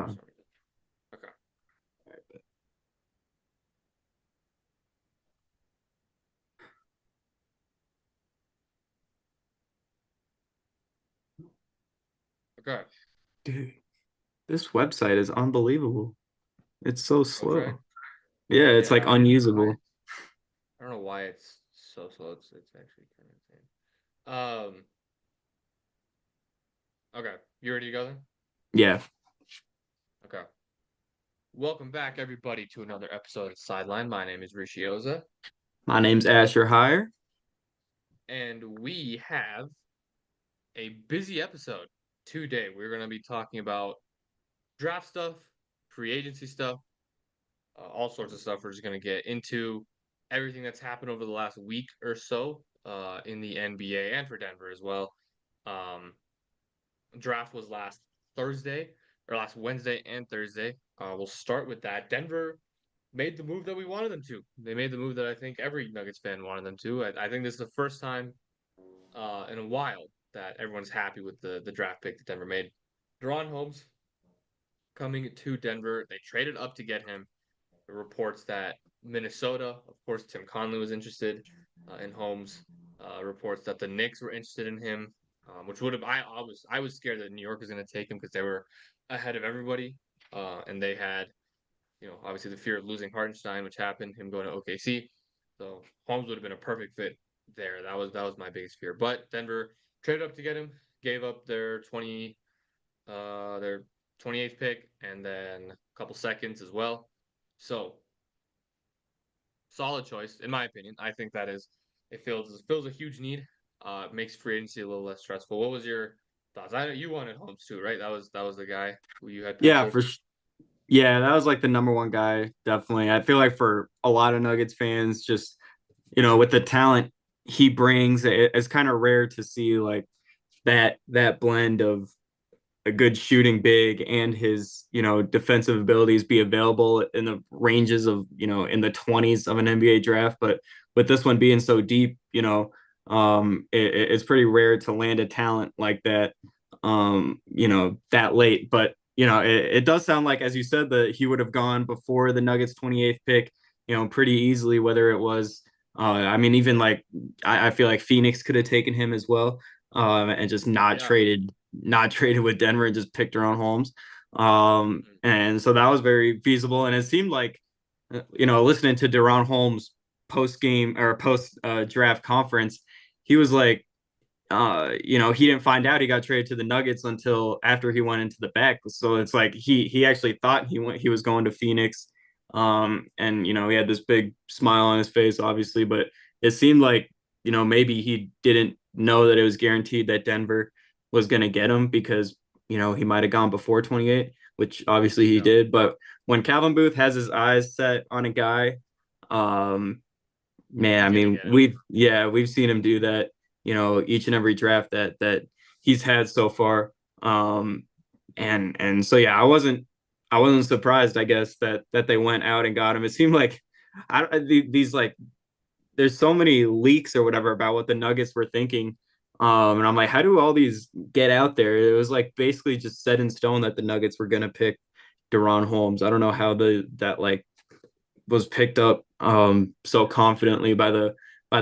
for some reason. Okay. Okay. Dude, this website is unbelievable. It's so What's right? slow. Yeah, it's like Yeah, unusable. I don't know why it's so slow. It's actually kind of insane. Okay. You ready to go then? Yeah. Okay. Welcome back, everybody, to another episode of Sideline. My name is Rishioza, My name's Asher Hire. and we have a busy episode today. We're going to be talking about draft stuff, free agency stuff, all sorts of stuff. We're just going to get into everything that's happened over the last week or so in the NBA and for Denver as well. Um, Draft was last Thursday or last Wednesday and Thursday. We'll start with that. Denver made the move that we wanted them to. They made the move that I think every Nuggets fan wanted them to. I think this is the first time in a while that everyone's happy with the draft pick that Denver made. Deron Holmes coming to Denver. They traded up to get him. The reports that Minnesota, of course, Tim Conley was interested in Holmes. Reports that the Knicks were interested in him, which would have I was scared that New York was going to take him because they were ahead of everybody, and they had obviously the fear of losing Hartenstein, which happened, him going to OKC. So Holmes would have been a perfect fit there. That was my biggest fear. But Denver traded up to get him, gave up their 28th pick and then a couple seconds as well. So solid choice, in my opinion. I think that is it fills a huge need. Makes free agency a little less stressful. What was your thoughts? I know you wanted Holmes too, right? That was the guy who you had Yeah, penciled. yeah, that was like the number one guy, definitely. I feel like for a lot of Nuggets fans, just with the talent he brings, it's kind of rare to see like that blend of a good shooting big and his defensive abilities be available in the ranges of in the 20s of an NBA draft. But with this one being so deep, it's pretty rare to land a talent like that, that late. But it does sound like, as you said, that he would have gone before the Nuggets 28th pick, pretty easily. Whether it was, I mean, even like I feel like Phoenix could have taken him as well, and just Yeah. not traded with Denver and just picked Deron Holmes. Mhm. And so that was very feasible. And it seemed like, listening to Deron Holmes post game or post draft conference, he was like, he didn't find out he got traded to the Nuggets until after he went into the back. So it's like he actually thought he was going to Phoenix. And he had this big smile on his face, obviously, but it seemed like, maybe he didn't know that it was guaranteed that Denver was going to get him because, he might have gone before 28, which obviously he Yeah. did. But when Calvin Booth has his eyes set on a guy, um, man, I He's gonna mean, get it. we've seen him do that, each and every draft that he's had so far. Um, and so yeah, I wasn't surprised, I guess, that they went out and got him. It seemed like these like there's so many leaks or whatever about what the Nuggets were thinking. And I'm like, how do all these get out there? It was like basically just set in stone that the Nuggets were gonna pick Deron Holmes. I don't know how that like was picked up so confidently by the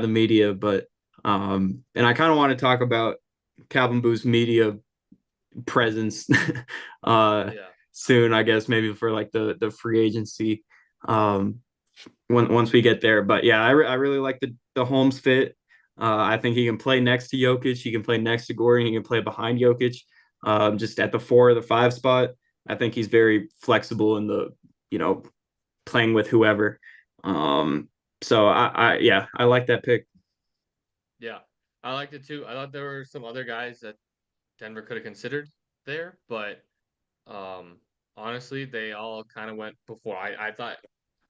media, but and I kind of want to talk about Calvin Booth's media presence uh Yeah. soon, I guess maybe for like the free agency um once we get there. But yeah, I really like the Holmes fit. I think he can play next to Jokic. He can play next to Gordon. He can play behind Jokic. Just at the 4 or the 5 spot. I think he's very flexible in the you know playing with whoever. Um, so yeah, I like that pick. Yeah. I liked it too. I thought there were some other guys that Denver could have considered there, but um honestly, they all kind of went before. I thought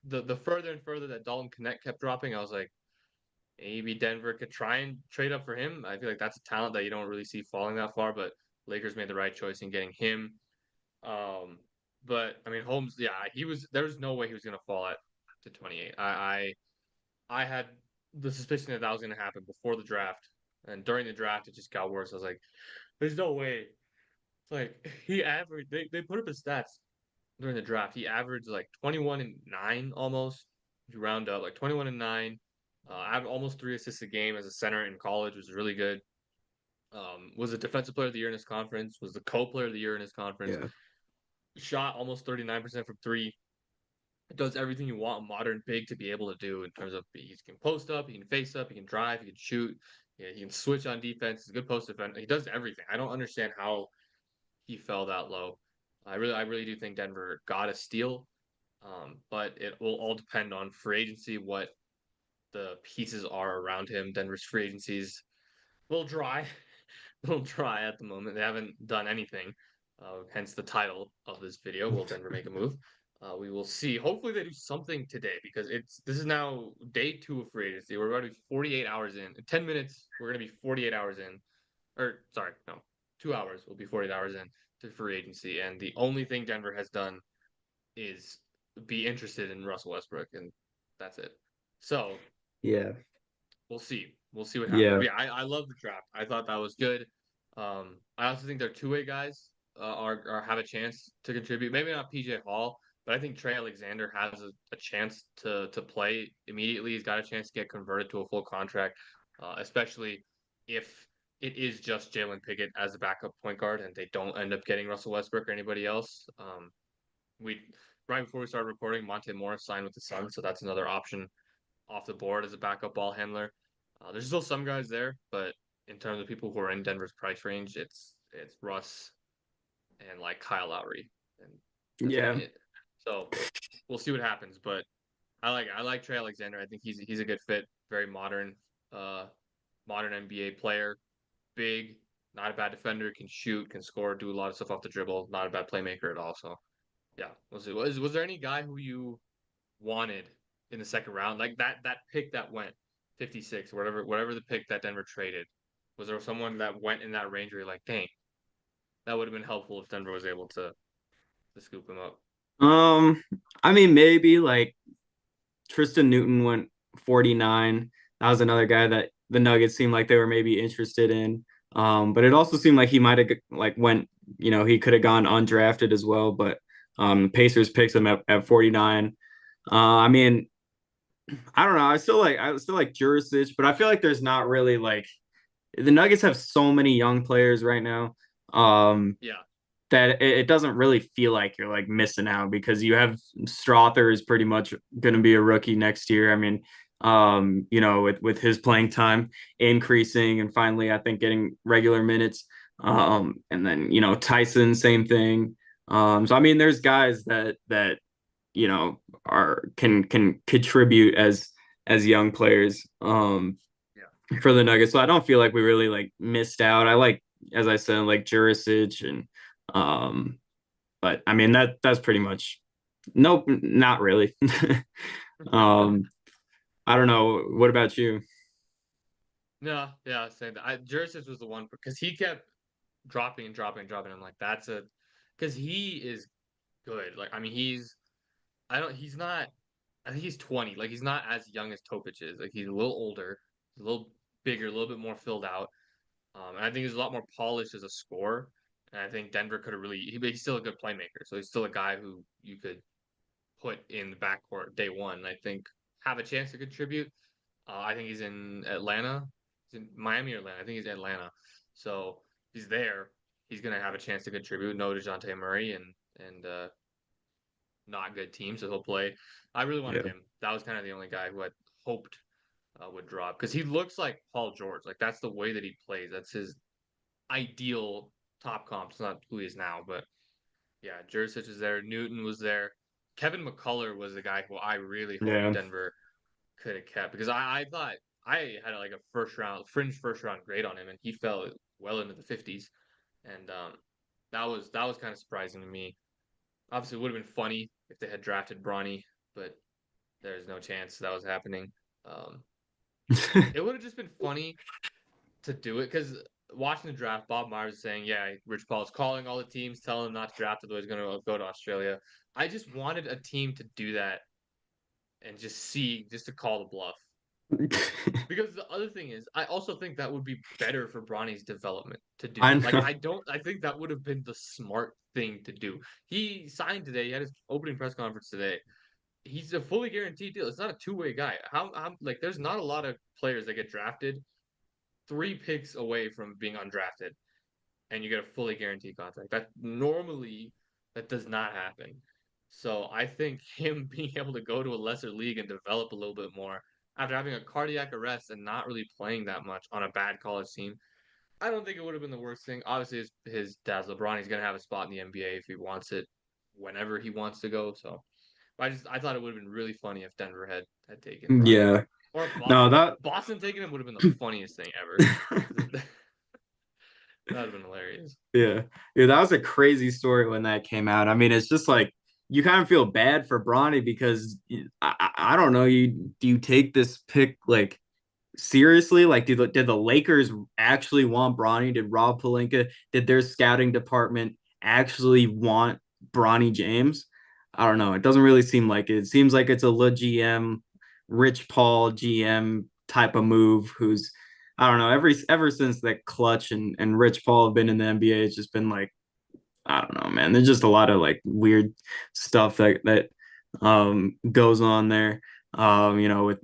the further and further that Dalton Connect kept dropping, I was like, maybe Denver could try and trade up for him. I feel like that's a talent that you don't really see falling that far, but Lakers made the right choice in getting him. Um, but I mean, Holmes, yeah, there was no way he was gonna fall at to 28. I had the suspicion that was gonna happen before the draft, and during the draft, it just got worse. I was like, there's no way. Like he averaged, they put up his stats. during the draft. He averaged like 21 and 9 almost. If you round up, like 21 and 9. Almost 3 assists a game as a center in college, was really good. Was a defensive player of the year in his conference. Was the co-player of the year in his conference. Yeah. Shot almost 39% from three. It does everything you want a modern big to be able to do in terms of he can post up, he can face up, he can drive, he can shoot, yeah, he can switch on defense. He's a good post defender. He does everything. I don't understand how he fell that low. I really do think Denver got a steal, but it will all depend on free agency, what the pieces are around him. Denver's free agencies a little dry, a little dry at the moment. They haven't done anything. Hence the title of this video. Will Denver make a move? We will see. Hopefully they do something today because this is now day 2 of free agency. We're about to be 48 hours in. In 10 minutes, we're gonna be 48 hours in. Or sorry, no, 2 hours. We'll be 48 hours in to free agency, and the only thing Denver has done is be interested in Russell Westbrook, and that's it. So Yeah. we'll see. We'll see what happens. Yeah. But yeah, I love the draft. I thought that was good. I also think their two-way guys are have a chance to contribute. Maybe not PJ Hall, but I think Trey Alexander has a chance to play immediately. He's got a chance to get converted to a full contract, especially if it is just Jalen Pickett as a backup point guard and they don't end up getting Russell Westbrook or anybody else. We right before we started recording, Monte Morris signed with the Suns, so that's another option off the board as a backup ball handler. There's still some guys there, but in terms of people who are in Denver's price range, it's Russ and like Kyle Lowry, and that's Yeah. really it. So we'll see what happens. But I like Trey Alexander. I think he's a good fit. Very modern, uh, modern NBA player. Big, not a bad defender. Can shoot, can score, do a lot of stuff off the dribble. Not a bad playmaker at all. So yeah, we'll see. Was there any guy who you wanted in the second round, like that pick that went 56, whatever the pick that Denver traded? Was there someone that went in that range where you're like, dang, that would have been helpful if Denver was able to scoop him up? Um, I mean, maybe like Tristan Newton went 49. That was another guy that the Nuggets seemed like they were maybe interested in. But it also seemed like he might have like went, he could have gone undrafted as well. But Pacers picks him at 49. I mean, I don't know. I still like Jurisic, but I feel like there's not really like the Nuggets have so many young players right now. Um, Yeah, that it doesn't really feel like you're like missing out because you have Strother is pretty much going to be a rookie next year. I mean, with his playing time increasing and finally I think getting regular minutes. And then Tyson, same thing. So I mean, there's guys that are can contribute as young players yeah. for the Nuggets. So I don't feel like we really like missed out. I like, as I said, like Jurisic and um, but I mean that's pretty much nope, not really. um, I don't know. What about you? No, yeah, same. Jurisic was the one because he kept dropping and dropping and dropping. I'm like, that's a because he is good. Like, I mean, he's not. I think he's 20. Like, he's not as young as Topic is. Like, he's a little older, a little bigger, a little bit more filled out. And I think he's a lot more polished as a scorer. And I think Denver could have but he's still a good playmaker. So he's still a guy who you could put in the backcourt day one. And I think have a chance to contribute. I think he's in Atlanta. He's in Miami or Atlanta. I think he's in Atlanta. So he's there. He's gonna have a chance to contribute. No DeJounte Murray and not good team, so he'll play. I really wanted Yeah. him. That was kind of the only guy who I hoped would drop because he looks like Paul George. Like that's the way that he plays. That's his ideal top comp. It's not who he is now, but yeah, Jurisic is there. Newton was there. Kevin McCullough was the guy who I really hoped Yeah. Denver could have kept because I thought I had like a fringe first round grade on him, and he fell well into the 50s, and that was kind of surprising to me. Obviously, it would have been funny if they had drafted Bronny, but there's no chance that was happening. Um, it would have just been funny to do it because watching the draft, Bob Myers is saying, "Yeah, Rich Paul's calling all the teams, telling them not to draft, otherwise he's going to go to Australia." I just wanted a team to do that and just to call the bluff. Because the other thing is, I also think that would be better for Bronny's development to do. I Like, know. I think that would have been the smart thing to do. He signed today. He had his opening press conference today. He's a fully guaranteed deal. It's not a two-way guy. Like, there's not a lot of players that get drafted 3 picks away from being undrafted, and you get a fully guaranteed contract. That does not happen. So I think him being able to go to a lesser league and develop a little bit more after having a cardiac arrest and not really playing that much on a bad college team, I don't think it would have been the worst thing. Obviously, his dad's LeBron. He's gonna have a spot in the NBA if he wants it, whenever he wants to go. So I thought it would have been really funny if Denver had taken Bronny, Yeah. or if No, that Boston taking him would have been the funniest thing ever. That would have been hilarious. yeah. Yeah, that was a crazy story when that came out. I mean, it's just like you kind of feel bad for Bronny because I don't know, do you take this pick like seriously? Like, did the Lakers actually want Bronny? Did Rob Pelinka, did their scouting department actually want Bronny James? I don't know. It doesn't really seem like it. It seems like it's a Le GM, Rich Paul GM type of move. Who's I don't know. Ever since that Clutch and Rich Paul have been in the NBA, it's just been like I don't know, man. There's just a lot of like weird stuff that goes on there. With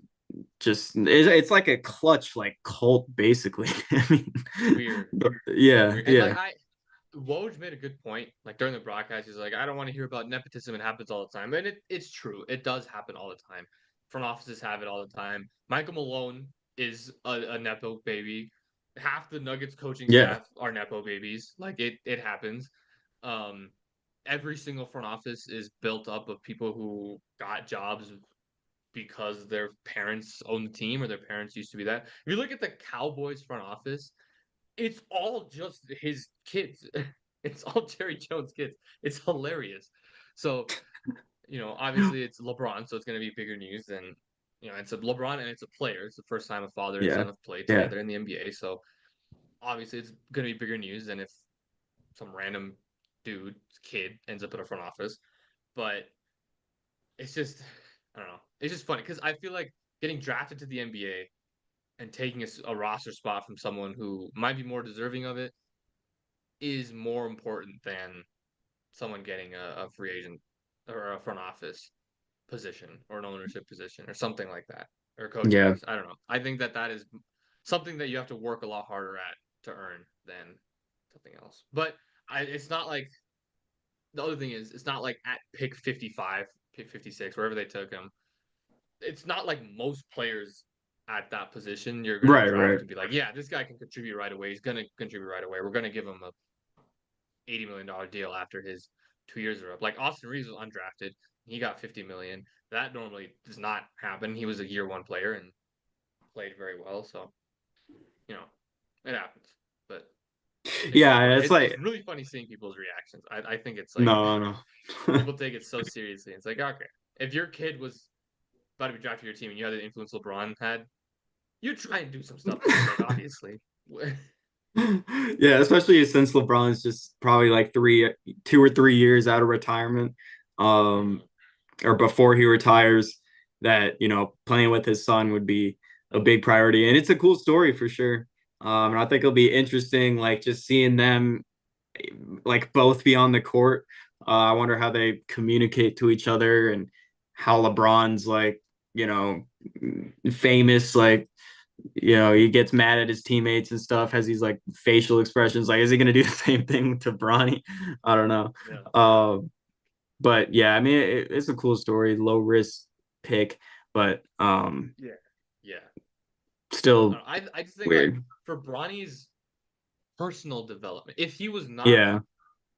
just it's like a Clutch like cult basically. I mean, Weird, so yeah, weird. And yeah, like Woj made a good point. Like during the broadcast, he's like, I don't want to hear about nepotism. It happens all the time, and it's true. It does happen all the time. Front offices have it all the time. Michael Malone is a nepo baby. Half the Nuggets coaching yeah, staff are nepo babies. Like it happens. Um, every single front office is built up of people who got jobs because their parents own the team or their parents used to be that. If you look at the Cowboys front office, it's all just his kids. It's all Jerry Jones kids. It's hilarious. So, obviously it's LeBron, so it's going to be bigger news than, it's a LeBron and it's a player. It's the first time a father and yeah, son have played yeah, together in the NBA. So, obviously it's going to be bigger news than if some random dude, kid, ends up in a front office. But it's just, I don't know. It's just funny because I feel like getting drafted to the NBA and taking a roster spot from someone who might be more deserving of it is more important than someone getting a free agent or a front office position or an ownership position or something like that or a coaching yeah, position. I don't know. I think that is something that you have to work a lot harder at to earn than something else. But it's not like the other thing is it's not like at pick 55, pick 56, wherever they took him. It's not like most players at that position you're going to right, draft right, and be like, yeah, this guy can contribute right away. He's going to contribute right away. We're going to give him a $80 million deal after his 2 years are up. Like Austin Reeves was undrafted, he got 50 million. That normally does not happen. He was a year one player and played very well, so you know it happens. But it's just yeah. funny. It's It's like really funny seeing people's reactions. I think it's like no, no, no. people take it so seriously. It's like okay, if your kid was about to be drafted to your team and you had the influence LeBron had, you'd try and do some stuff for your kid, obviously. Yeah, especially since LeBron's just probably like 2 or 3 years out of retirement, um, Mhm. or before he retires, that playing with his son would be a big priority, and it's a cool story for sure. And I think it'll be interesting, like just seeing them like both be on the court. I wonder how they communicate to each other and how LeBron's like, you know, famous, like he gets mad at his teammates and stuff, has these like facial expressions. Like, is he gonna do the same thing to Bronny? I don't know. Yeah. But yeah, I mean, it's a cool story, low risk pick, but Yeah. Yeah. I, still don't know. I just think like weird. for Bronny's personal development, if he was not Yeah,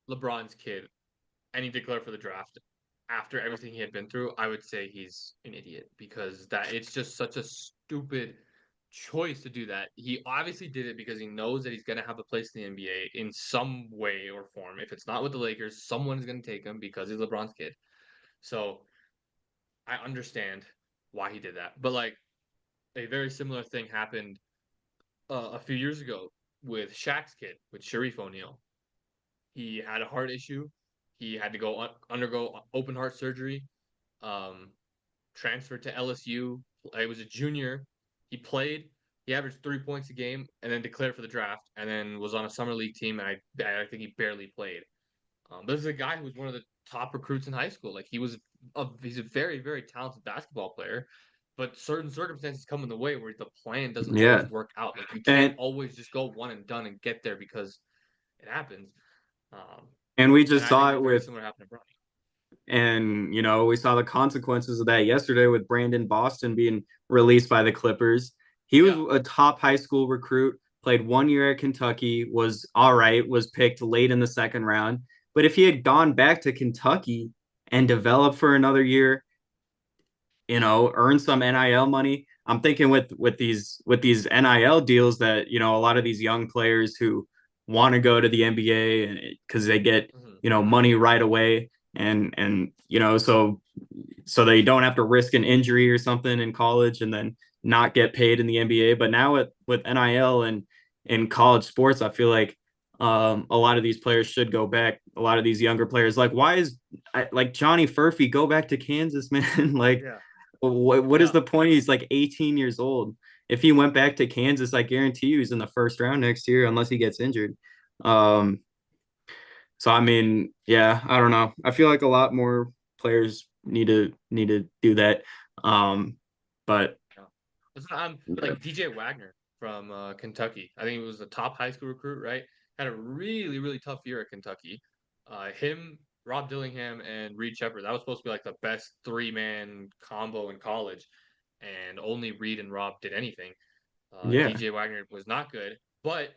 LeBron's kid and he declared for the draft after everything he had been through, I would say he's an idiot because that it's just such a stupid choice to do that. He obviously did it because he knows that he's going to have a place in the NBA in some way or form. If it's not with the Lakers, someone is going to take him because he's LeBron's kid. So I understand why he did that. But like a very similar thing happened a few years ago with Shaq's kid, with Sharif O'Neal. He had a heart issue. He had to undergo open heart surgery. Um, transferred to LSU. I was a junior. He played, he averaged 3 points a game, and then declared for the draft, and then was on a summer league team, and I think he barely played. This is a guy who was one of the top recruits in high school. Like he's a very very talented basketball player, but certain circumstances come in the way where the plan doesn't Yeah. always work out. Like you can't And always just go one and done and get there because it happens. Um, and we and just I think saw it's it very with similar happened to Bronny. and we saw the consequences of that yesterday with Brandon Boston being released by the Clippers. He was Yeah. a top high school recruit, played 1 year at Kentucky, was all right, was picked late in the second round. But if he had gone back to Kentucky and developed for another year, earn some NIL money. I'm thinking with these NIL deals that, a lot of these young players who want to go to the NBA and because they get, Hmm. money right away and so they don't have to risk an injury or something in college and then not get paid in the NBA. But now with NIL and in college sports, I feel like a lot of these players should go back. A lot of these younger players, like why is like Johnny Furphy go back to Kansas, man? Like Yeah. what is Yeah. the point? He's like 18 years old. If he went back to Kansas, I guarantee you he's in the first round next year, unless he gets injured. Um, so I mean, yeah, I don't know. I feel like a lot more players need to do that. Um, but Yeah. I'm like DJ Wagner from Kentucky. I think he was the top high school recruit, right? Had a really, really tough year at Kentucky. Him, Rob Dillingham, and Reed Shepard. That was supposed to be like the best three-man combo in college, and only Reed and Rob did anything. yeah, DJ Wagner was not good, but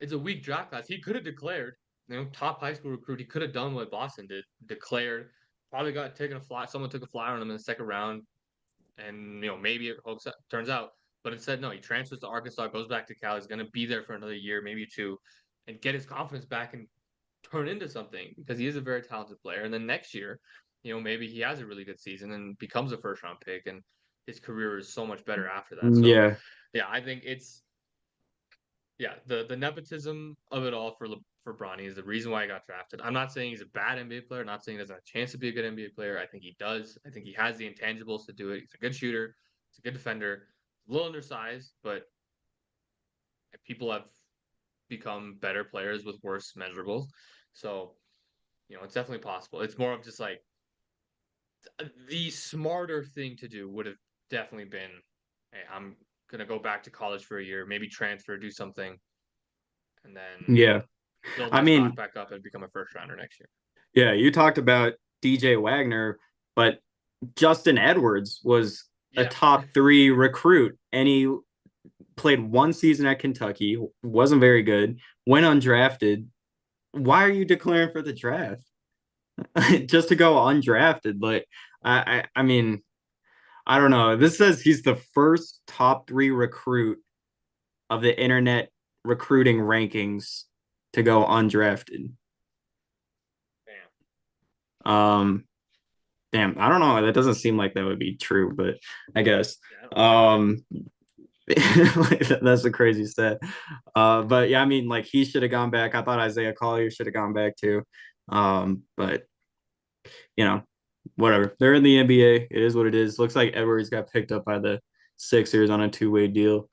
it's a weak draft class. He could have declared, top high school recruit. He could have done what Boston did, declared. Probably got taken a fly. Someone took a flyer on him in the second round, and maybe it hopes turns out. But instead, no, he transfers to Arkansas, goes back to Cal. He's going to be there for another year, maybe two, and get his confidence back and turn into something because he is a very talented player. And then next year, maybe he has a really good season and becomes a first round pick, and his career is so much better after that. So, yeah, yeah, I think it's the nepotism of it all for Bronny is the reason why he got drafted. I'm not saying he's a bad NBA player. I'm not saying he doesn't have a chance to be a good NBA player. I think he does. I think he has the intangibles to do it. He's a good shooter. He's a good defender. A little undersized, but people have become better players with worse measurables. So, it's definitely possible. It's more of just like the smarter thing to do would have definitely been, hey, I'm gonna go back to college for a year, maybe transfer, do something, and then yeah. build I my stock mean, back up and become a first rounder next year. yeah. You talked about DJ Wagner, but Justin Edwards was a Yeah. top three recruit, and he played 1 season at Kentucky, wasn't very good, went undrafted. Why are you declaring for the draft? Just to go undrafted? Like, I mean, I don't know. This says he's the first top three recruit of the internet recruiting rankings to go undrafted. Damn. Um, damn, I don't know. That doesn't seem like that would be true, but I guess. Yeah, I don't know. Um, that's a crazy stat. But yeah, I mean, like he should have gone back. I thought Isaiah Collier should have gone back too. But you know, whatever. They're in the NBA. It is what it is. Looks like Edwards got picked up by the Sixers on a two-way deal.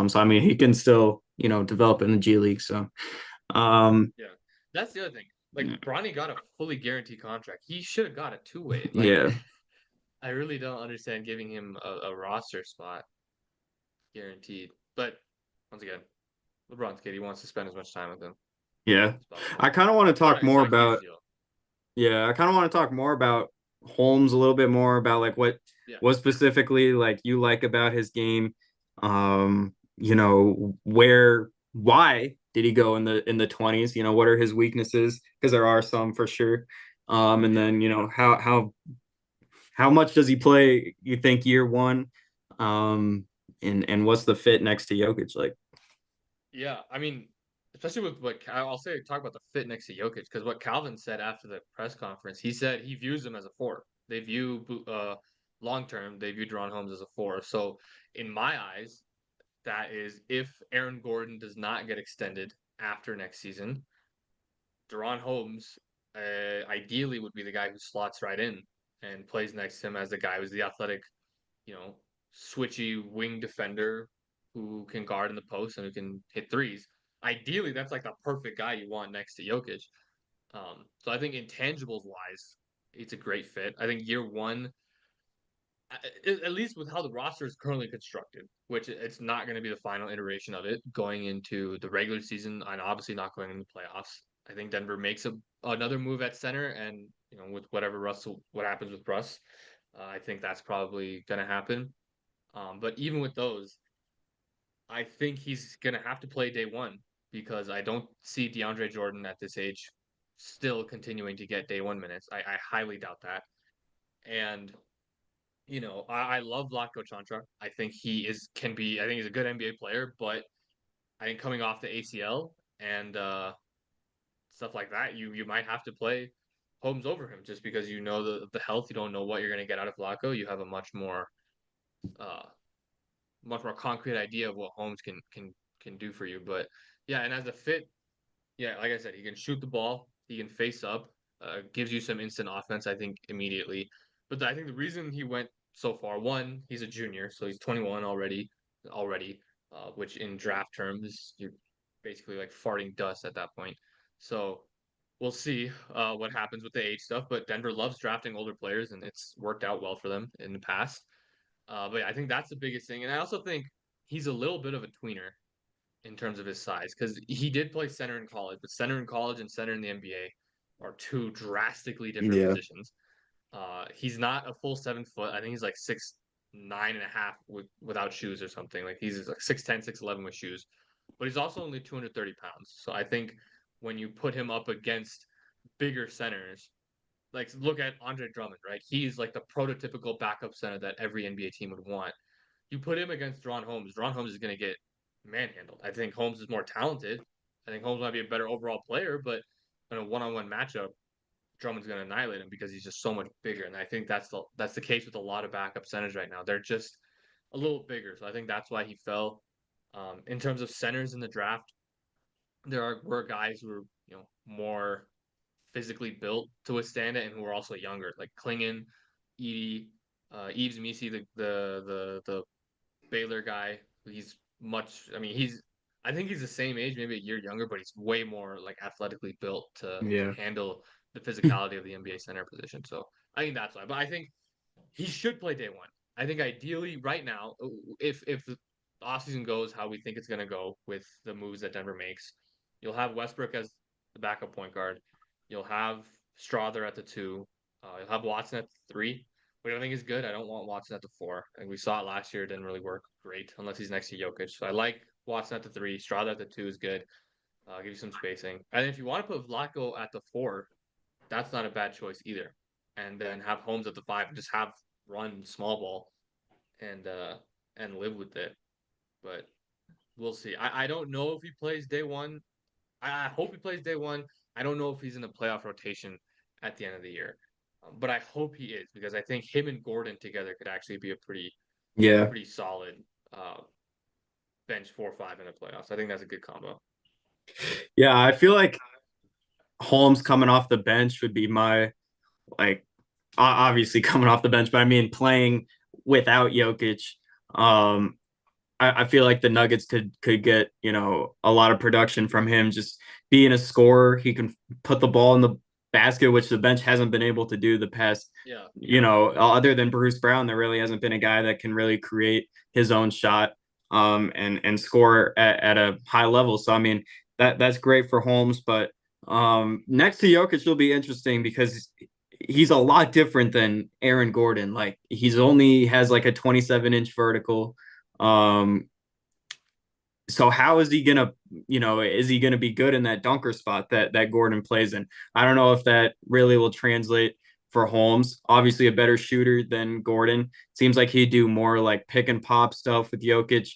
So I mean, he can still, develop in the G League. So, um, Yeah. That's the other thing. Like Bronny got a fully guaranteed contract. He should have got a two-way. Like yeah, I really don't understand giving him a roster spot guaranteed. But once again, LeBron's kid. He wants to spend as much time with him yeah. as possible. I kind of want to talk It's more not a huge about, deal. yeah, I kind of want to talk more about Holmes a little bit more about like Yeah. what specifically like you like about his game. Why did he go in the 20s? What are his weaknesses? Because there are some for sure. And Yeah. then, how much does he play, you think, year one? And what's the fit next to Jokic like? Yeah. I mean, especially with I'll say, talk about the fit next to Jokic because what Calvin said after the press conference, he said he views him as a four. They view long term, they view Deron Holmes as a four. So in my eyes, that is if Aaron Gordon does not get extended after next season, Deron Holmes ideally would be the guy who slots right in and plays next to him as the guy who's the athletic, you know, switchy wing defender who can guard in the post and who can hit threes. Ideally, that's like the perfect guy you want next to Jokic. So I think intangibles wise, it's a great fit. I think year one, at least with how the roster is currently constructed, which it's not going to be the final iteration of it going into the regular season and obviously not going into playoffs. I think Denver makes another move at center, and with what happens with Russ, I think that's probably going to happen. But even with those, I think he's going to have to play day one because I don't see DeAndre Jordan at this age still continuing to get day one minutes. I highly doubt that. And I love Vlatko Chantra. I think I think he's a good NBA player, but I think coming off the ACL and stuff like that, you might have to play Holmes over him just because the health. You don't know what you're going to get out of Vlatko. You have a uh, much more concrete idea of what Holmes can do for you. But yeah, and as a fit, yeah, like I said, he can shoot the ball, he can face up, gives you some instant offense, I think, immediately. But I think the reason he went so far, one, he's a junior, so he's 21 already, which in draft terms, you're basically like farting dust at that point. So we'll see what happens with the age stuff. But Denver loves drafting older players, and it's worked out well for them in the past. But yeah, I think that's the biggest thing. And I also think he's a little bit of a tweener in terms of his size because he did play center in college, but center in college and center in the NBA are two drastically different Yeah. positions. He's not a full 7 foot. I think he's like 6'9.5" without shoes or something. Like he's like 6'10", 6'11" with shoes, but he's also only 230 pounds. So I think when you put him up against bigger centers, like look at Andre Drummond, right? He's like the prototypical backup center that every NBA team would want. You put him against Ron Holmes. Ron Holmes is going to get manhandled. I think Holmes is more talented. I think Holmes might be a better overall player, but in a one-on-one matchup, Drummond's going to annihilate him because he's just so much bigger. And I think that's the case with a lot of backup centers right now. They're just a little bigger, so I think that's why he fell. In terms of centers in the draft, were guys who were more physically built to withstand it and who are also younger, like Klingon, Edie, Eves Misi, the Baylor guy. He's much. I mean, I think he's the same age, maybe a year younger, but he's way more like athletically built to Yeah. handle the physicality of the NBA center position. So I think that's why. But I think he should play day one. I think ideally right now, if the offseason goes how we think it's gonna go with the moves that Denver makes, you'll have Westbrook as the backup point guard. You'll have Strother at the two. You'll have Watson at the three, which I think is good. I don't want Watson at the four. And we saw it last year; it didn't really work great unless he's next to Jokic. So I like Watson at the three. Strother at the two is good. Give you some spacing. And if you want to put Vlatko at the four, that's not a bad choice either. And then have Holmes at the five and just have run small ball and live with it. But we'll see. I don't know if he plays day one. I hope he plays day one. I don't know if he's in the playoff rotation at the end of the year. But I hope he is because I think him and Gordon together could actually be a Yeah. pretty solid uh, bench 4 or 5 in the playoffs. I think that's a good combo. Yeah, I feel like Holmes coming off the bench would be my like obviously coming off the bench, but I mean playing without Jokic. Um, I feel like the Nuggets could get a lot of production from him. Just being a scorer, he can put the ball in the basket, which the bench hasn't been able to do the past. Yeah. Other than Bruce Brown, there really hasn't been a guy that can really create his own shot and score at a high level. So I mean that's great for Holmes, but next to Jokic will be interesting because he's a lot different than Aaron Gordon. Like he's only has like a 27-inch vertical. Um, so how is he gonna, is he gonna be good in that dunker spot that Gordon plays in? I don't know if that really will translate for Holmes. Obviously, a better shooter than Gordon. Seems like he'd do more like pick and pop stuff with Jokic,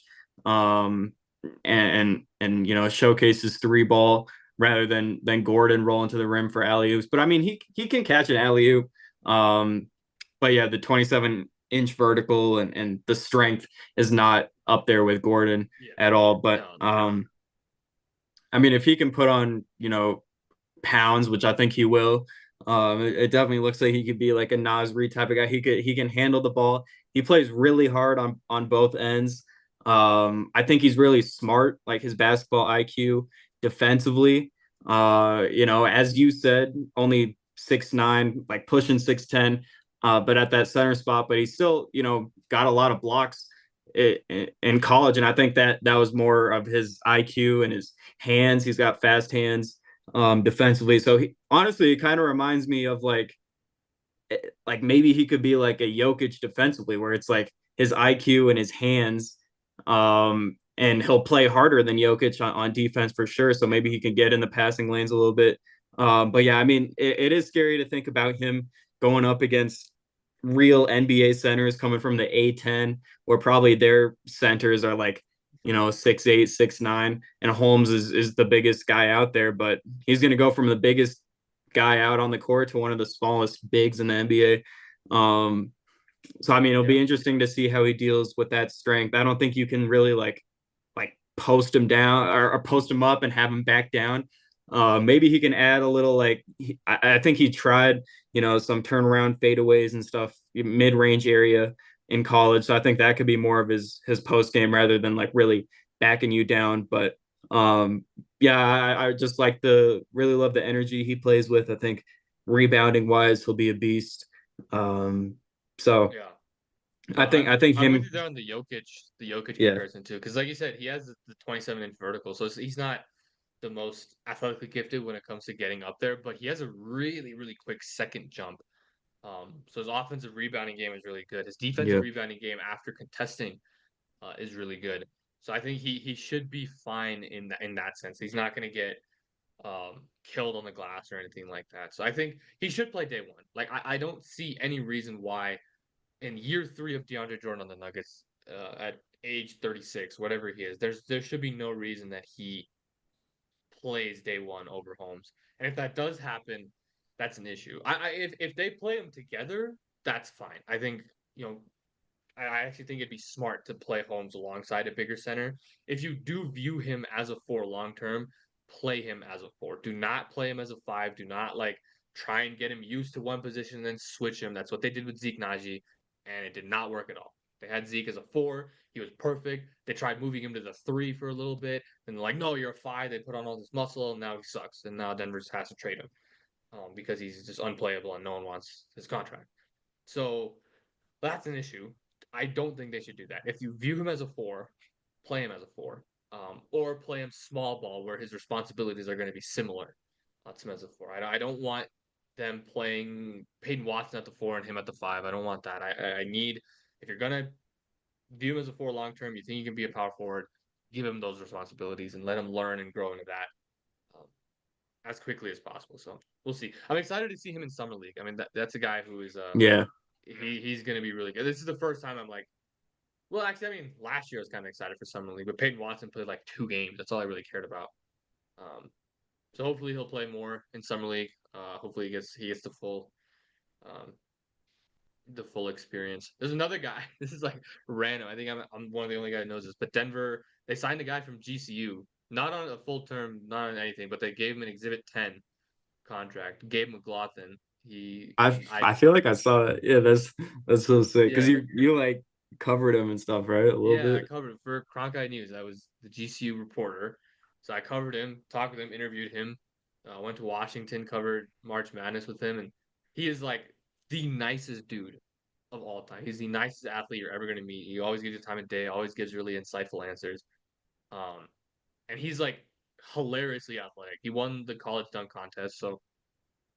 um, and showcase his three ball rather than Gordon rolling to the rim for alley oops. But I mean, he can catch an alley oop. Um, but yeah, the 27-inch vertical and the strength is not up there with Gordon Yeah. at all. But No. I mean, if he can put on pounds, which I think he will, it definitely looks like he could be like a Nasri type of guy. He can handle the ball. He plays really hard on both ends. I think he's really smart, like his basketball IQ defensively. As you said, only 6'9", like pushing 6'10", but at that center spot, but he still, got a lot of blocks in college. And I think that was more of his IQ and his hands. He's got fast hands defensively. So honestly, it kind of reminds me of like maybe he could be like a Jokic defensively, where it's like his IQ and his hands, and he'll play harder than Jokic on defense for sure. So maybe he can get in the passing lanes a little bit. But yeah, I mean, it is scary to think about him going up against real NBA centers coming from the A10, where probably their centers are like 6'8", 6'9", and Holmes is the biggest guy out there, but he's going to go from the biggest guy out on the court to one of the smallest bigs in the NBA. So I mean, it'll Yeah, be interesting to see how he deals with that strength. I don't think you can really like post him down or post him up and have him back down. Maybe he can add a little I think he tried some turnaround fadeaways and stuff mid range area in college. So I think that could be more of his post game rather than like really backing you down. But yeah, I just like the really love the energy he plays with. I think rebounding wise, he'll be a beast. Um, so yeah. No, I think I'm with you him, there on the Jokic yeah, comparison too, because like you said, he has the 27-inch vertical, so he's not the most athletically gifted when it comes to getting up there, but he has a really, really quick second jump. So his offensive rebounding game is really good. His defensive yeah, rebounding game after contesting is really good. So I think he should be fine in that sense. He's not going to get killed on the glass or anything like that. So I think he should play day one. Like I don't see any reason why in year three of DeAndre Jordan on the Nuggets at age 36, whatever he is, there should be no reason that he plays day one over Holmes. And if that does happen, that's an issue. If they play them together, that's fine. I think I actually think it'd be smart to play Holmes alongside a bigger center. If you do view him as a four long term, play him as a four. Do not play him as a five. Do not like try and get him used to one position and then switch him. That's what they did with Zeke Naji, and it did not work at all. They had Zeke as a four. He was perfect. They tried moving him to the three for a little bit. And they're like, no, you're a five. They put on all this muscle, and now he sucks. And now Denver has to trade him because he's just unplayable and no one wants his contract. So that's an issue. I don't think they should do that. If you view him as a four, play him as a four, or play him small ball where his responsibilities are going to be similar to him as a four. I don't want them playing Peyton Watson at the four and him at the five. I don't want that. I need if you're gonna view him as a four long term, you think he can be a power forward, give him those responsibilities and let him learn and grow into that um, as quickly as possible. So we'll see. I'm excited to see him in summer league. I mean, that's a guy who is yeah. he's gonna be really good. This is the first time I'm like, well, actually, I mean, last year I was kind of excited for summer league, but Peyton Watson played like 2 games. That's all I really cared about. Um, so hopefully he'll play more in summer league. Hopefully he gets um, the full experience. There's another guy. This is like random. I think I'm one of the only guys who knows this. But Denver, they signed a guy from GCU, not on a full term, not on anything, but they gave him an Exhibit 10 contract. Gabe McLaughlin. He, I feel like I saw that. Yeah, that's so sick because yeah, you like covered him and stuff, right? A little yeah. I bit. covered it for Cronkite News. I was the GCU reporter, so I covered him, talked with him, interviewed him. Went to Washington, covered March Madness with him, and he is like the nicest dude of all time. He's the nicest athlete you're ever going to meet. He always gives you time of day, always gives really insightful answers. Um, and he's like hilariously athletic. He won the college dunk contest, so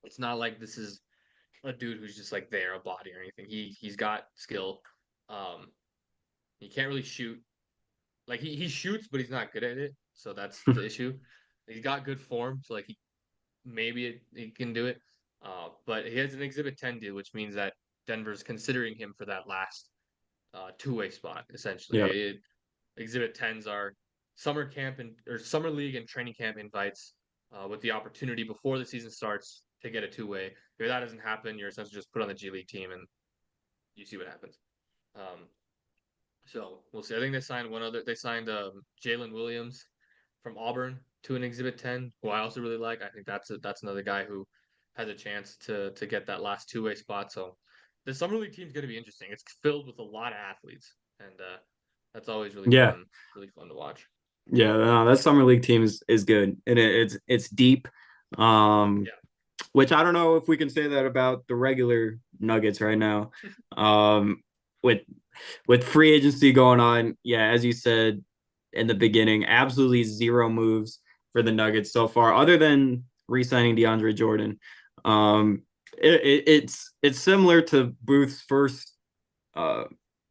it's not like this is a dude who's just like there, a body or anything. He's got skill. Um, he can't really shoot. Like he shoots, but he's not good at it. So that's the issue. He's got good form, so like he can do it. But he has an Exhibit 10 deal, which means that Denver's considering him for that last two-way spot essentially. Yeah. Exhibit 10s are summer camp and or summer league and training camp invites with the opportunity before the season starts to get a two-way. If that doesn't happen, you're essentially just put on the G League team and you see what happens. Um, so we'll see. I think they signed one other. They signed Jalen Williams from Auburn to an Exhibit 10, who I also really like. I think that's another guy who has a chance to get that last two-way spot. So the summer league team is going to be interesting. It's filled with a lot of athletes, and That's always Yeah, really fun to watch. yeah, no, that summer league team is good, and it's deep. Um, Yeah. which I don't know if we can say that about the regular Nuggets right now. Um, with free agency going on, yeah, as you said in the beginning, absolutely zero moves for the Nuggets so far, other than re-signing DeAndre Jordan. Um, it's similar to Booth's first uh,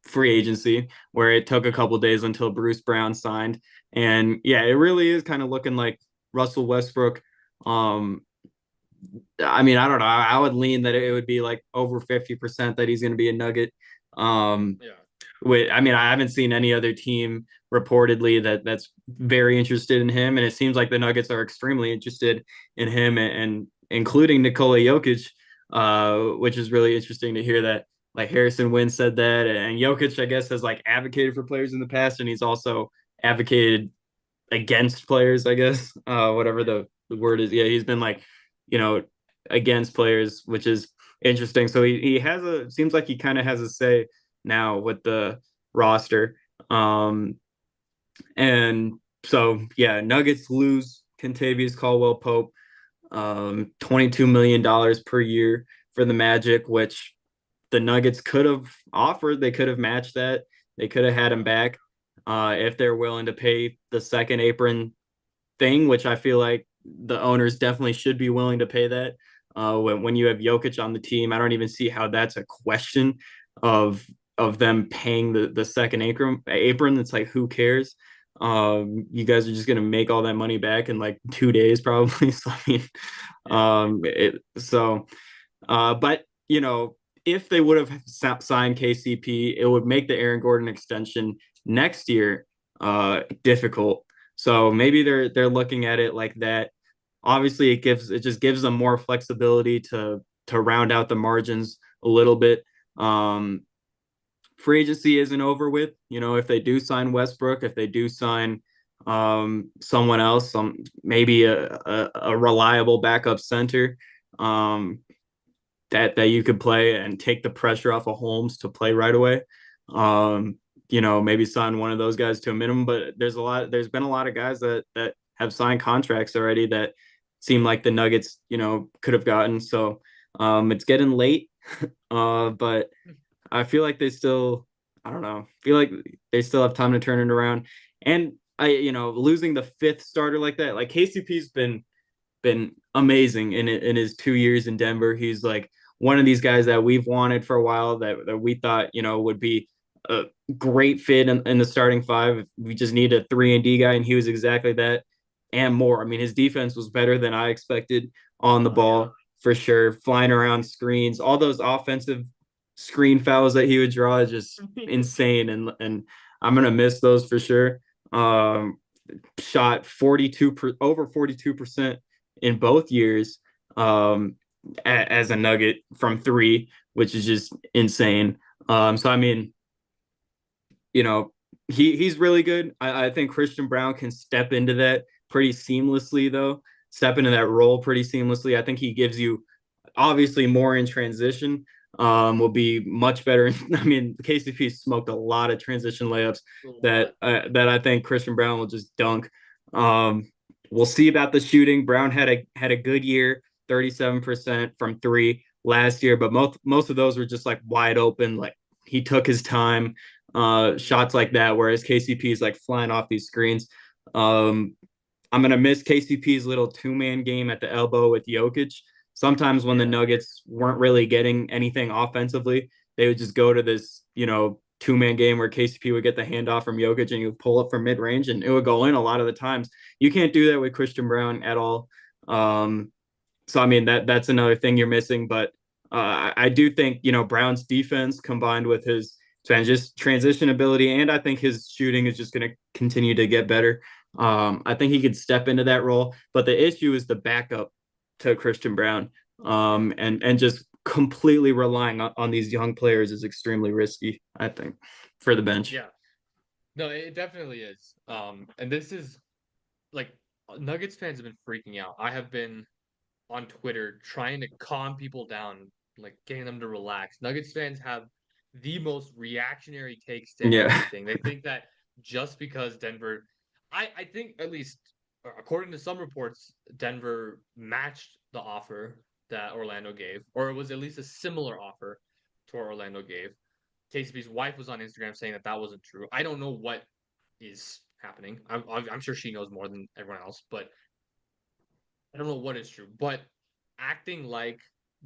free agency, where it took a couple days until Bruce Brown signed, and yeah, it really is kind of looking like Russell Westbrook. Um, I mean, I don't know. I would lean that it would be like over 50% that he's going to be a Nugget. Um, Yeah. I mean, I haven't seen any other team reportedly that's very interested in him, and it seems like the Nuggets are extremely interested in him, and including Nikola Jokic, which is really interesting to hear that. Like Harrison Wind said that, and Jokic, I guess, has like advocated for players in the past, and he's also advocated against players, I guess, whatever Yeah. the word is. Yeah, he's been like, you know, against players, which is interesting. So he has a seems like he kind of has a say now with the roster. Um, and so yeah, Nuggets lose Kentavious Caldwell Pope, $22 million per year for the Magic, which the Nuggets could have offered. They could have matched that. They could have had him back if they're willing to pay the second apron thing, which I feel like the owners definitely should be willing to pay that. When you have Jokic on the team, I don't even see how that's a question of them paying the second apron. It's like, who cares? You guys are just gonna make all that money back in like 2 days probably. So I mean, Yeah. but you know, if they would have signed KCP, it would make the Aaron Gordon extension next year difficult. So maybe they're looking at it like that. Obviously, it just gives them more flexibility to round out the margins a little bit. Um, Free agency isn't over with. You know, if they do sign Westbrook, if they do sign someone else, maybe a reliable backup center, um, that you could play and take the pressure off of Holmes to play right away. Um, you know, maybe sign one of those guys to a minimum. But there's been a lot of guys that have signed contracts already that seem like the Nuggets, you know, could have gotten. So it's getting late. But I feel like I don't know, feel like they still have time to turn it around. And losing the fifth starter like that, like KCP's been amazing in his 2 years in Denver. He's like one of these guys that we've wanted for a while that we thought, would be a great fit in the starting five. We just need a 3-and-D guy, and he was exactly that and more. I mean, his defense was better than I expected on the Yeah. ball for sure, flying around screens, all those offensive screen fouls that he would draw is just insane, and I'm gonna miss those for sure. Um, Shot over 42% in both years as a Nugget from three, which is just insane. So I mean, you know, he's really good. I think Christian Brown can step into that pretty seamlessly, though. Step into that role pretty seamlessly. I think he gives you obviously more in transition. Will be much better. I mean, KCP smoked a lot of transition layups A lot. that I think Christian Brown will just dunk. Um, we'll see about the shooting. Brown had a good year, 37% from three last year, but most of those were just like wide open. Like he took his time, Mhm. shots like that, whereas KCP is like flying off these screens. Um, I'm gonna miss KCP's little 2-man game at the elbow with Jokic. Sometimes when the Yeah. Nuggets weren't really getting anything offensively, they would just go to this, 2-man game where KCP would get the handoff from Jokic and he would pull up from mid range and it would go in a lot of the times. You can't do that with Christian Brown at all. Um, so I mean that's another thing you're missing. But I do think Brown's defense combined with his transition ability, and I think his shooting is just going to continue to get better. I think he could step into that role, but the issue is the backup to Christian Brown, Yeah. and just completely relying on these young players is extremely risky. I think for the bench. Yeah. No, it definitely is. And this is like Nuggets fans have been freaking out. I have been on Twitter trying to calm people down, like getting them to relax. Nuggets fans have the most reactionary takes to Yeah. everything. They think that just because Denver, I think at least according to some reports, Denver matched the offer that Orlando gave, or it was at least a similar offer to what Orlando gave. KCP's wife was on Instagram saying that that wasn't true. I don't know what is happening. I'm sure she knows more than everyone else, but I don't know what is true. But acting like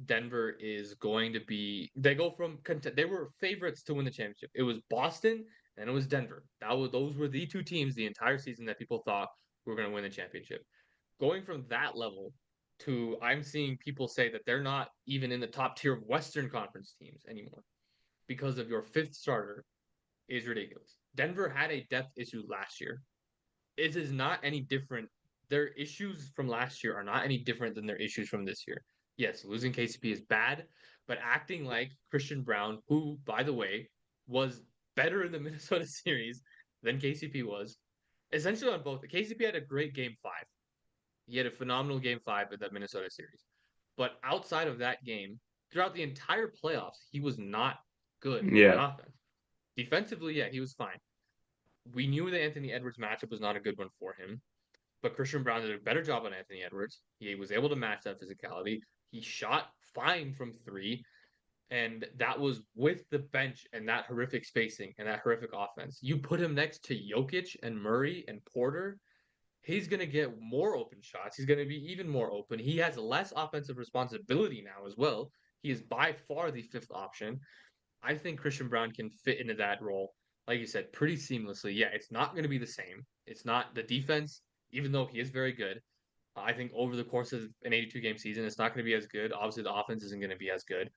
Denver is going to be, they go from they were favorites to win the championship. It was Boston and it was Denver. Those were the two teams the entire season that people thought were going to win the championship. Going from that level to I'm seeing people say that they're not even in the top tier of Western Conference teams anymore because of your fifth starter is ridiculous. Denver had a depth issue last year. It is not any different. Their issues from last year are not any different than their issues from this year. Yes, losing KCP is bad, but acting like Christian Braun, who, by the way, was better in the Minnesota series than KCP was, essentially on both. KCP had a great game 5. He had a phenomenal game 5 of that Minnesota series. But outside of that game, throughout the entire playoffs, he was not good on Yeah. offense. Defensively, yeah, he was fine. We knew the Anthony Edwards matchup was not a good one for him, but Christian Braun did a better job on Anthony Edwards. He was able to match that physicality. He shot fine from 3, and that was with the bench and that horrific spacing and that horrific offense. You put him next to Jokic and Murray and Porter, he's going to get more open shots. He's going to be even more open. He has less offensive responsibility now as well. He is by far the fifth option. I think Christian Braun can fit into that role, like you said, pretty seamlessly. Yeah, it's not going to be the same. It's not the defense, even though he is very good. I think over the course of an 82 game season, it's not going to be as good. Obviously, the offense isn't going to be as good,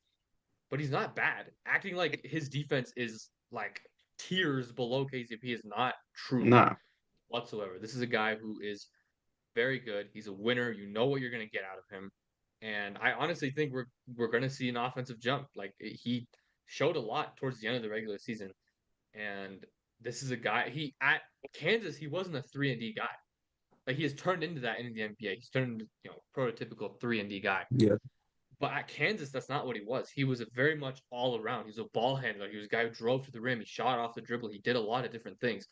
but he's not bad. Acting like his defense is like tiers below KCP is not true Nah. whatsoever. This is a guy who is very good. He's a winner. You know what you're going to get out of him. And I honestly think we're going to see an offensive jump. Like he showed a lot towards the end of the regular season. And this is a guy he at Kansas, he wasn't a 3 and D guy. Like he has turned into that in the NBA. He's turned into, prototypical 3 and D guy. Yeah. But at Kansas, that's not what he was. He was a very much all around. He was a ball handler. He was a guy who drove to the rim. He shot off the dribble. He did a lot of different things.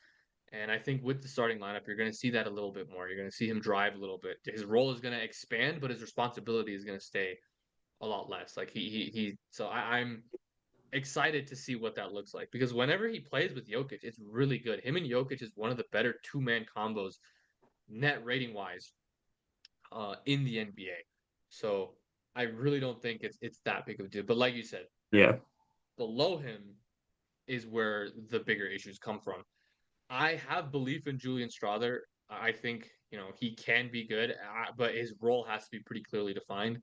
And I think with the starting lineup, you're going to see that a little bit more. You're going to see him drive a little bit. His role is going to expand, but his responsibility is going to stay a lot less. Like he. So I'm excited to see what that looks like because whenever he plays with Jokic, it's really good. Him and Jokic is one of the better two-man combos net rating wise in the NBA. So I really don't think it's that big of a deal. But like you said, Yeah. below him is where the bigger issues come from. I have belief in Julian Strother. I think he can be good, but his role has to be pretty clearly defined.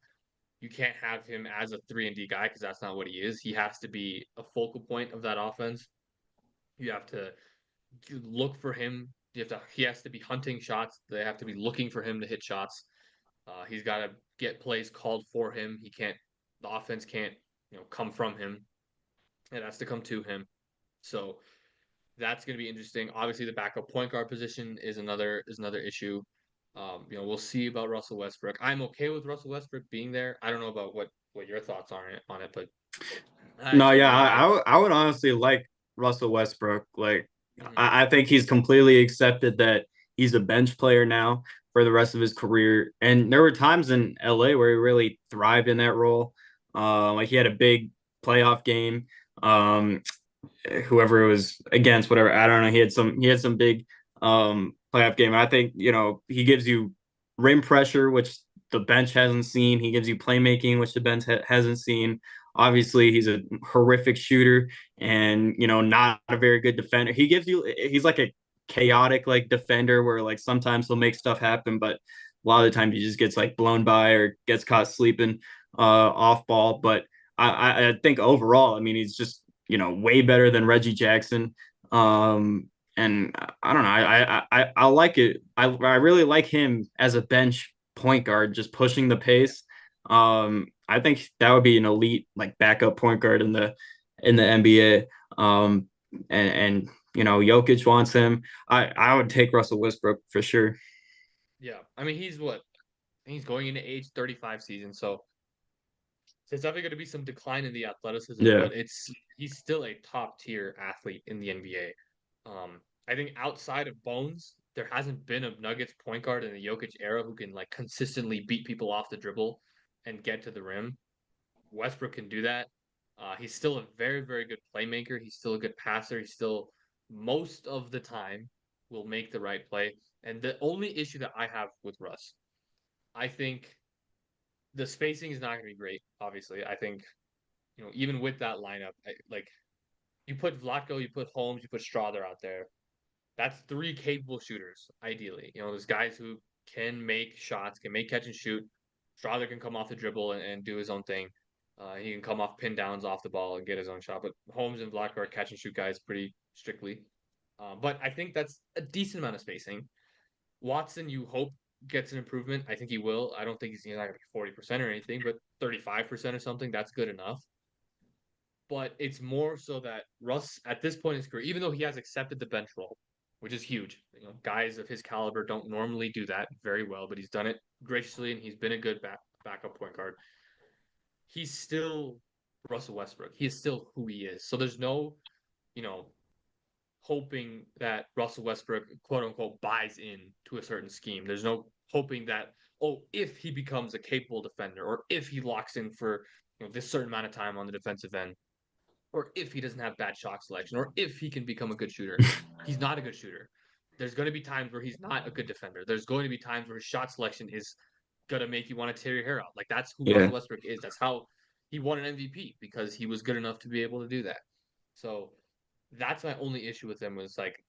You can't have him as a 3 and D guy because that's not what he is. He has to be a focal point of that offense. You have to look for him. He has to be hunting shots. They have to be looking for him to hit shots. He's got to get plays called for him. The offense can't come from him. It has to come to him. So that's going to be interesting. Obviously, the backup point guard position is another issue. We'll see about Russell Westbrook. I'm okay with Russell Westbrook being there. I don't know about what your thoughts are on it, but I No, just yeah, really like. I would honestly like Russell Westbrook. Like, Mhm. I think he's completely accepted that he's a bench player now for the rest of his career. And there were times in LA where he really thrived in that role. Like he had a big playoff game. Um, Whoever it was against, whatever, I don't know. He had some big playoff game. I think he gives you rim pressure, which the bench hasn't seen. He gives you playmaking, which the bench hasn't seen. Obviously, he's a horrific shooter and not a very good defender. He's like a chaotic like defender where like sometimes he'll make stuff happen, but a lot of the time he just gets like blown by or gets caught sleeping off ball. But I think overall, I mean, he's just way better than Reggie Jackson. And I don't know, I like it. I really like him as a bench point guard, just pushing the pace. I think that would be an elite like backup point guard in the NBA. And Jokic wants him. I would take Russell Westbrook for sure. Yeah, I mean he's what he's going into age 35 season, so So it's definitely going to be some decline in the athleticism, Yeah, but he's still a top tier athlete in the NBA. I think outside of Bones, there hasn't been a Nuggets point guard in the Jokic era who can like consistently beat people off the dribble and get to the rim. Westbrook can do that. He's still a very, very good playmaker. He's still a good passer. He's still most of the time will make the right play. And the only issue that I have with Russ, I think the spacing is not going to be great. Obviously, I think even with that lineup, like you put Vlatko, you put Holmes, you put Strother out there. That's three capable shooters. Ideally, there's guys who can make shots, can make catch and shoot. Strother can come off the dribble and do his own thing. He can come off pin downs off the ball and get his own shot. But Holmes and Vlatko are catch and shoot guys pretty strictly. But I think that's a decent amount of spacing. Watson, you hope gets an improvement. I think he will. I don't think he's not going to be 40% or anything, but 35% or something, that's good enough. But it's more so that Russ, at this point in his career, even though he has accepted the bench role, which is huge, guys of his caliber don't normally do that very well, but he's done it graciously and he's been a good backup point guard. He's still Russell Westbrook. He is still who he is. So there's no, you know, hoping that Russell Westbrook, quote unquote, buys in to a certain scheme. There's no hoping that, oh, if he becomes a capable defender or if he locks in for this certain amount of time on the defensive end, or if he doesn't have bad shot selection, or if he can become a good shooter. He's not a good shooter. There's going to be times where he's not a good defender. There's going to be times where his shot selection is going to make you want to tear your hair out. Like that's who yeah, Russell Westbrook is. That's how he won an MVP because he was good enough to be able to do that. So that's my only issue with him was like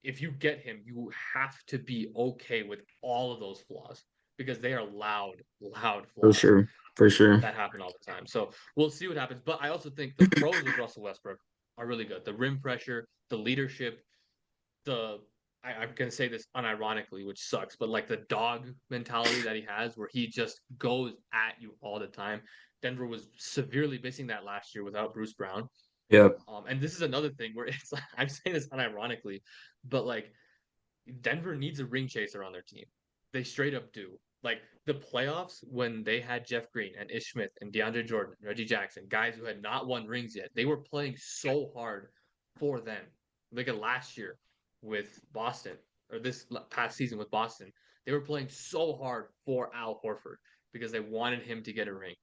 if you get him, you have to be okay with all of those flaws because they are loud for flaws sure, for sure. that happen all the time. So we'll see what happens. But I also think the pros with Russell Westbrook are really good. The rim pressure, the leadership, I'm gonna say this unironically, which sucks, but like the dog mentality that he has, where he just goes at you all the time. Denver was severely missing that last year without Bruce Brown. Yeah, And this is another thing where it's like I'm saying this unironically, but like Denver needs a ring chaser on their team. They straight up do. Like the playoffs when they had Jeff Green and Ish Smith and DeAndre Jordan, Reggie Jackson, guys who had not won rings yet, they were playing so hard for them. Look at last year with Boston or this past season with Boston. They were playing so hard for Al Horford because they wanted him to get a ring.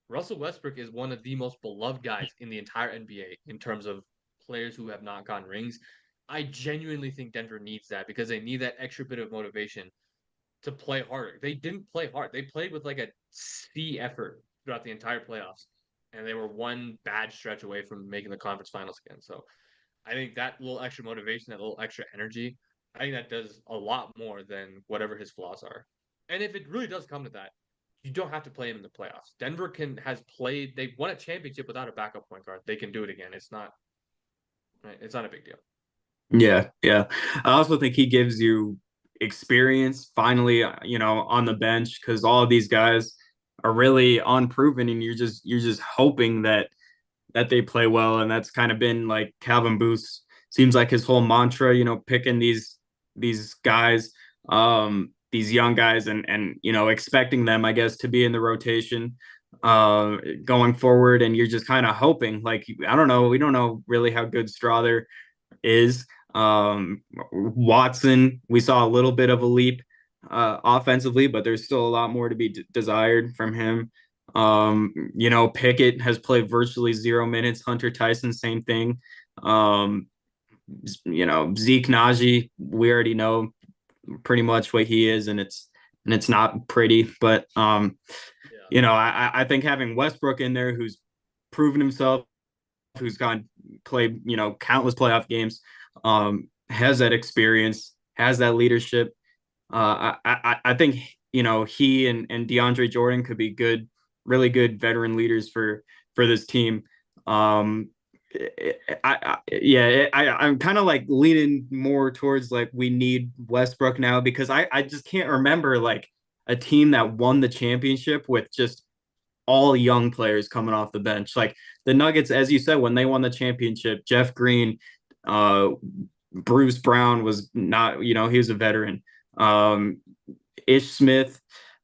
Russell Westbrook is one of the most beloved guys in the entire NBA in terms of players who have not gotten rings. I genuinely think Denver needs that because they need that extra bit of motivation to play harder. They didn't play hard. They played with like a C effort throughout the entire playoffs. And they were one bad stretch away from making the conference finals again. So I think that little extra motivation, that little extra energy, I think that does a lot more than whatever his flaws are. And if it really does come to that, you don't have to play him in the playoffs. Denver has played, they won a championship without a backup point guard. They can do it again. It's not right. It's not a big deal. yeah, yeah. I also think he gives you experience finally, on the bench because all of these guys are really unproven, and you're just hoping that they play well, and that's kind of been like Calvin Booth seems like his whole mantra, picking these guys, these young guys, and expecting them, I guess, to be in the rotation going forward, and you're just kind of hoping. Like I don't know, we don't know really how good Strother is. Watson, we saw a little bit of a leap offensively, but there's still a lot more to be desired from him. Pickett has played virtually 0 minutes. Hunter Tyson, same thing. Um, Zeke Naji, we already know pretty much what he is, and it's not pretty. But Yeah. I think having Westbrook in there, who's proven himself, who's gone played countless playoff games, has that experience, has that leadership. I think he and DeAndre Jordan could be good, really good veteran leaders for this team. I'm kind of like leaning more towards like we need Westbrook now because I just can't remember like a team that won the championship with just all young players coming off the bench. Like the Nuggets, as you said, when they won the championship, Jeff Green, uh, Bruce Brown was not, he was a veteran. Ish Smith,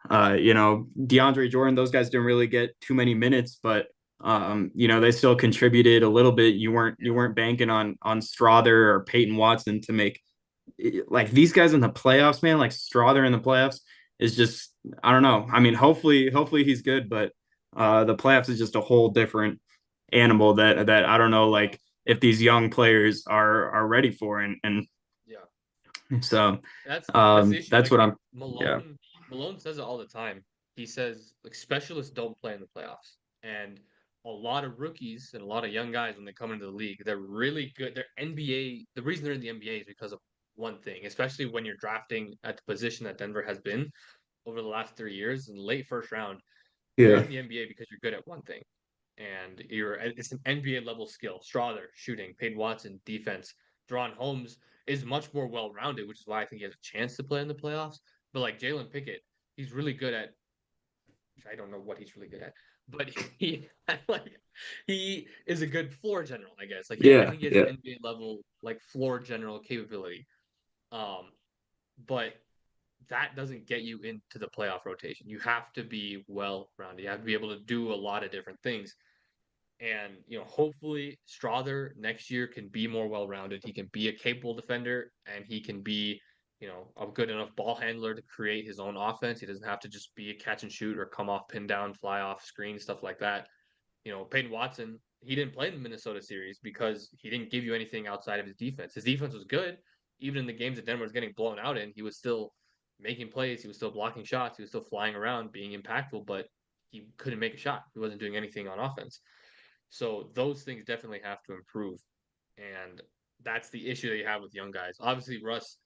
DeAndre Jordan, those guys didn't really get too many minutes, but they still contributed a little bit. You Yeah. weren't banking on Strother or Peyton Watson to make like these guys in the playoffs, man. Like Strother in the playoffs is just I don't know. I mean, hopefully he's good, but the playoffs is just a whole different animal that I don't know Yeah. like if these young players are ready for and Yeah. so That's the issue. that's Like what I'm yeah. Malone says it all the time. He says like specialists don't play in the playoffs. And a lot of rookies and a lot of young guys when they come into the league, they're really good. They're NBA. The reason they're in the NBA is because of one thing, especially when you're drafting at the position that Denver has been over the last 3 years in the late first round. You're Yeah. in the NBA because you're good at one thing. And it's an NBA level skill. Strother, shooting, Peyton Watson, defense. De'Ron Holmes is much more well rounded, which is why I think he has a chance to play in the playoffs. But like Jalen Pickett, he's really good at I don't know what he's really good at, but he like he is a good floor general, I guess. Like I Yeah. think he has an Yeah. NBA level like floor general capability. Um, but that doesn't get you into the playoff rotation. You have to be well rounded. You have to be able to do a lot of different things. And hopefully Strother next year can be more well-rounded. He can be a capable defender, and he can be, a good enough ball handler to create his own offense. He doesn't have to just be a catch and shoot or come off pin down, fly off screen, stuff like that. Peyton Watson, he didn't play in the Minnesota series because he didn't give you anything outside of his defense. His defense was good. Even in the games that Denver was getting blown out in, he was still making plays. He was still blocking shots. He was still flying around, being impactful, but he couldn't make a shot. He wasn't doing anything on offense. So those things definitely have to improve. And that's the issue that you have with young guys. Obviously, Russ,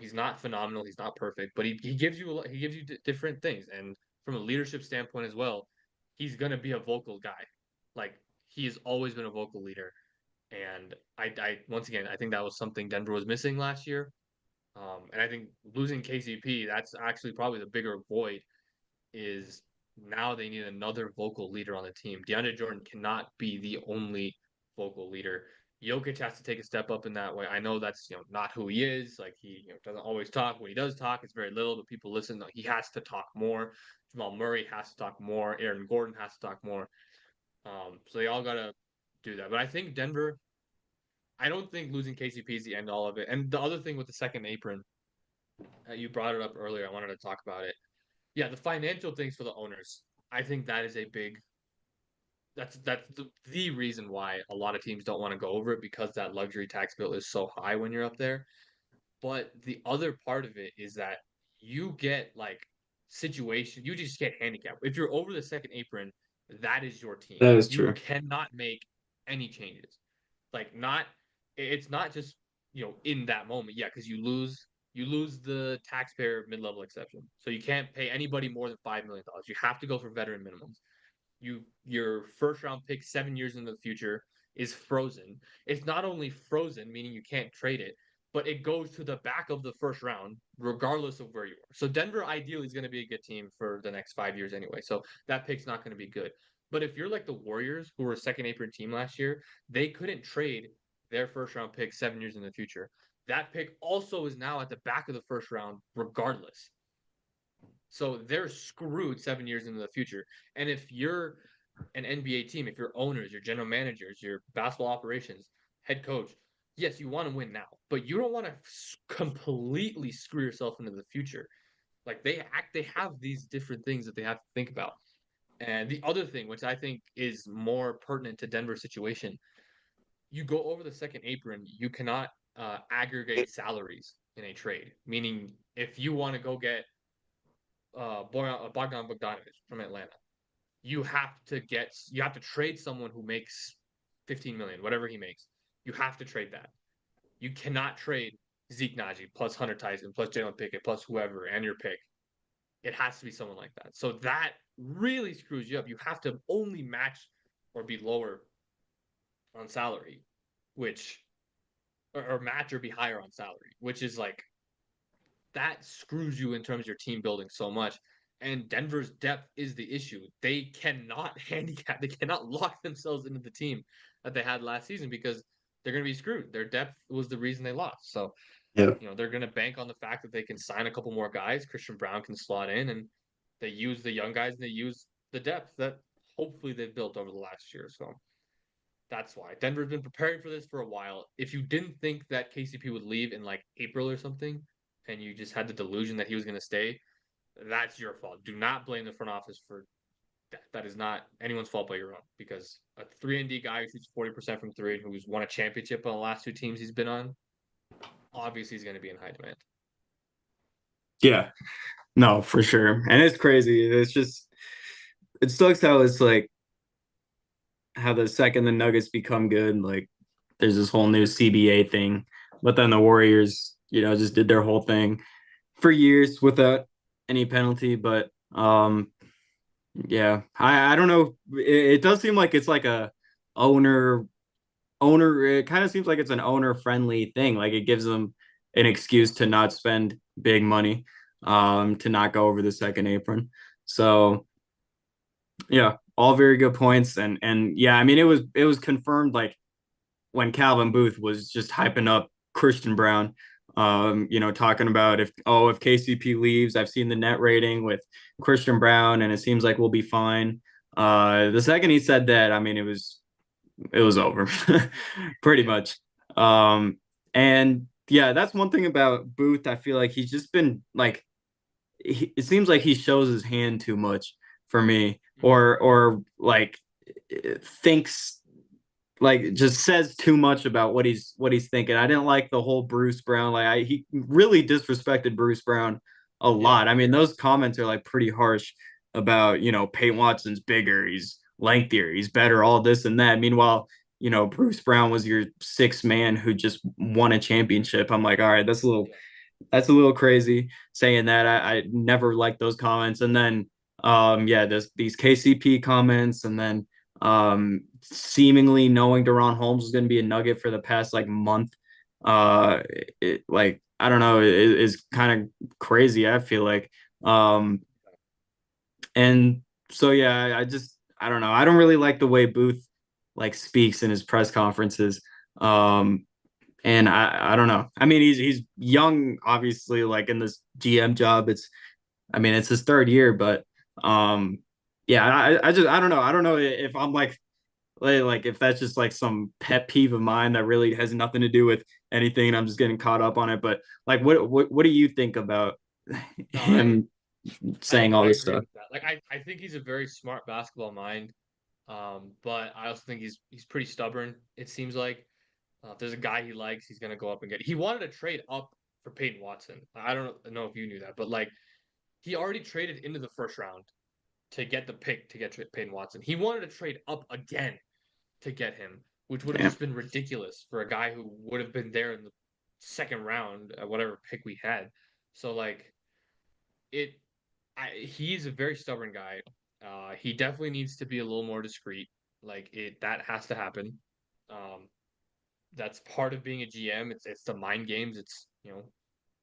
he's not phenomenal. He's not perfect, but he gives you he gives you different things. And from a leadership standpoint as well, he's gonna be a vocal guy. Like he has always been a vocal leader. And I once again, I think that was something Denver was missing last year. And I think losing KCP, that's actually probably the bigger void is now they need another vocal leader on the team. DeAndre Jordan cannot be the only vocal leader. Jokic has to take a step up in that way. I know that's not who he is. Like he doesn't always talk. When he does talk, it's very little, but people listen. He has to talk more. Jamal Murray has to talk more. Aaron Gordon has to talk more. So they all gotta do that. But I think Denver. I don't think losing KCP is the end all of it. And the other thing with the second apron, you brought it up earlier. I wanted to talk about it. Yeah, the financial things for the owners. I think that is a big that's the reason why a lot of teams don't want to go over it because that luxury tax bill is so high when you're up there. But the other part of it is that you get like situation, you just get handicapped. If you're over the second apron, that is your team. That is You true. cannot make any changes. Like not it's not just, in that moment. Yeah, because you lose the taxpayer mid-level exception. So you can't pay anybody more than $5 million. You have to go for veteran minimums. Your first round pick 7 years into the future is frozen. It's not only frozen, meaning you can't trade it, but it goes to the back of the first round, regardless of where you are. So Denver ideally is going to be a good team for the next 5 years anyway. So that pick's not going to be good. But if you're like the Warriors, who were a second apron team last year, they couldn't trade their first round pick 7 years in the future. That pick also is now at the back of the first round, regardless. So they're screwed 7 years into the future. And if you're an NBA team, if you're owners, your general managers, your basketball operations, head coach, yes, you want to win now, but you don't want to completely screw yourself into the future. Like they have these different things that they have to think about. And the other thing, which I think is more pertinent to Denver's situation, you go over the second apron, you cannot aggregate salaries in a trade. Meaning, if you want to go get Bogdan Bogdanovic from Atlanta, you have to trade someone who makes 15 million, whatever he makes. You have to trade that. You cannot trade Zeke Naji plus Hunter Tyson plus Jalen Pickett plus whoever and your pick. It has to be someone like that. So that really screws you up. You have to only match or be lower on salary, which or match or be higher on salary, which is like that screws you in terms of your team building so much. And Denver's depth is the issue. They cannot handicap, they cannot lock themselves into the team that they had last season because they're going to be screwed. Their depth was the reason they lost. So, Yeah. they're going to bank on the fact that they can sign a couple more guys. Christian Brown can slot in, and They use the young guys and they use the depth that hopefully they've built over the last year. So that's why Denver's been preparing for this for a while. If you didn't think that KCP would leave in like April or something, and you just had the delusion that he was going to stay, that's your fault. Do not blame the front office for that. That is not anyone's fault but your own. Because a 3 and D guy who shoots 40% from three and who's won a championship on the last two teams he's been on, obviously he's going to be in high demand. Yeah, no, for sure. And it's crazy. It's just it sucks how it's like how the second the Nuggets become good, like there's this whole new CBA thing. But then the Warriors, just did their whole thing for years without any penalty. But yeah, I don't know. It does seem like it's like a owner it kind of seems like it's an owner friendly thing. Like it gives them an excuse to not spend big money, to not go over the second apron. So yeah, all very good points. And yeah, I mean it was confirmed like when Calvin Booth was just hyping up Christian Braun, talking about if KCP leaves, I've seen the net rating with Christian Braun and it seems like we'll be fine. The second he said that, I mean it was over pretty Yeah. much. And yeah, that's one thing about Booth. I feel like he's just been like it seems like he shows his hand too much for me, Mm-hmm. or like thinks like just says too much about what he's thinking. I didn't like the whole Bruce Brown. Like he really disrespected Bruce Brown a Yeah. lot. I mean, those comments are like pretty harsh about, Peyton Watson's bigger, he's lengthier, he's better, all this and that. Meanwhile, Bruce Brown was your sixth man who just won a championship. I'm like, all right, Yeah. that's a little crazy saying that. I never liked those comments. And then yeah, these KCP comments, and then seemingly knowing Deron Holmes was going to be a Nugget for the past like month. Like I don't know, is kind of crazy. I feel like, um, and so yeah, I don't know. I don't really like the way Booth like speaks in his press conferences. Um, and I don't know. I mean, he's young, obviously, like in this GM job. I mean, it's his third year, but yeah, I don't know. I don't know if I'm like if that's just like some pet peeve of mine that really has nothing to do with anything, and I'm just getting caught up on it. But like, what do you think about No, I him I saying all I this agree stuff? with that. Like I think he's a very smart basketball mind. But I also think he's pretty stubborn. It seems like if there's a guy he likes, he's gonna go up and get. He wanted to trade up for Peyton Watson. I don't know if you knew that, but like he already traded into the first round to get the pick to get Peyton Watson. He wanted to trade up again to get him, which would have Yeah, just been ridiculous for a guy who would have been there in the second round at whatever pick we had. So like it he's a very stubborn guy. He definitely needs to be a little more discreet. Like it that has to happen. Um, that's part of being a GM. It's the mind games. It's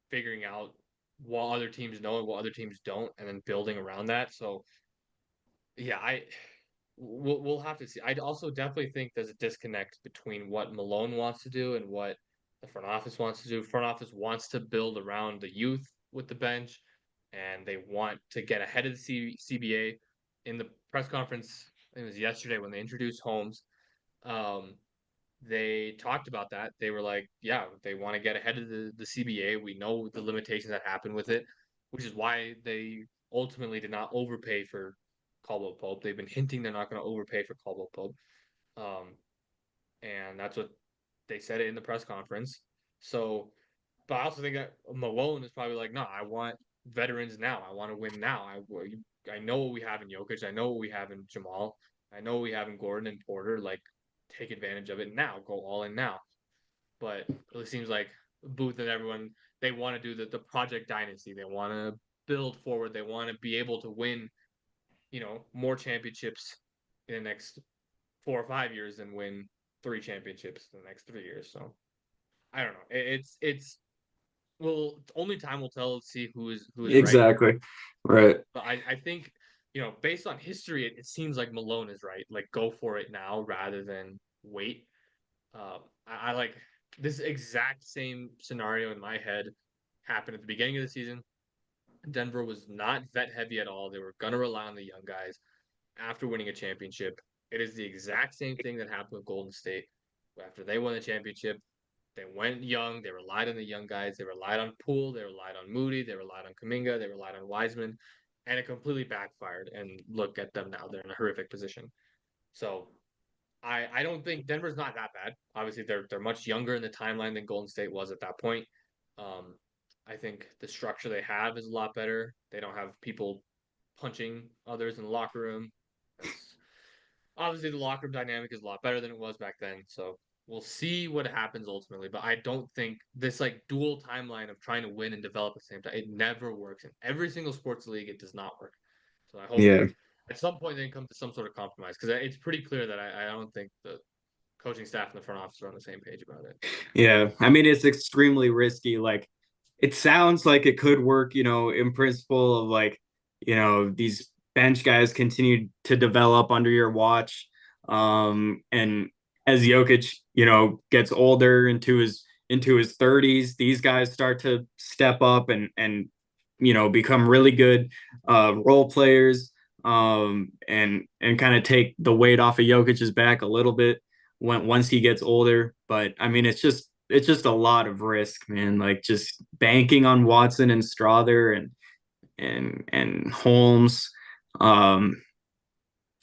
figuring out what other teams know and what other teams don't, and then building around that. So yeah, we'll have to see. I also definitely think there's a disconnect between what Malone wants to do and what the front office wants to do. Front office wants to build around the youth with the bench, and they want to get ahead of the CBA. In the press conference, it was yesterday when they introduced Holmes. Um, they talked about that. They were like, yeah, they want to get ahead of the CBA. We know the limitations that happen with it, which is why they ultimately did not overpay for Caldwell Pope. They've been hinting they're not going to overpay for Caldwell Pope. Um, and that's what they said it in the press conference. So, but I also think that Malone is probably like, no, I want veterans now. I want to win now. I know what we have in Jokic. I know what we have in Jamal. I know what we have in Gordon and Porter. Like, take advantage of it now. Go all in now. But it really seems like Booth and everyone they want to do the project dynasty. They want to build forward. They want to be able to win, more championships in the next 4 or 5 years than win three championships in the next 3 years. So I don't know. It's well, only time will tell to see who is right. exactly. Right. But I think based on history, it seems like Malone is right. Like go for it now rather than wait. I like this exact same scenario in my head happened at the beginning of the season. Denver was not vet heavy at all. They were going to rely on the young guys after winning a championship. It is the exact same thing that happened with Golden State. After they won the championship, they went young. They relied on the young guys. They relied on Poole. They relied on Moody. They relied on Kuminga. They relied on Wiseman, and it completely backfired. And look at them now; they're in a horrific position. So I don't think Denver's not that bad. Obviously, they're much younger in the timeline than Golden State was at that point. Um, I think the structure they have is a lot better. They don't have people punching others in the locker room. That's obviously the locker room dynamic is a lot better than it was back then. So we'll see what happens ultimately. But I don't think this like dual timeline of trying to win and develop at the same time, it never works. In every single sports league, it does not work. So I hope Yeah. at some point they come to some sort of compromise because it's pretty clear that I don't think the coaching staff and the front office are on the same page about it. Yeah. I mean, it's extremely risky. Like, it sounds like it could work, in principle of like, these bench guys continue to develop under your watch. And as Jokic, gets older into his 30s, these guys start to step up and become really good role players, and kind of take the weight off of Jokic's back a little bit once he gets older. But I mean, it's just a lot of risk, man. Like just banking on Watson and Strother and Holmes, um,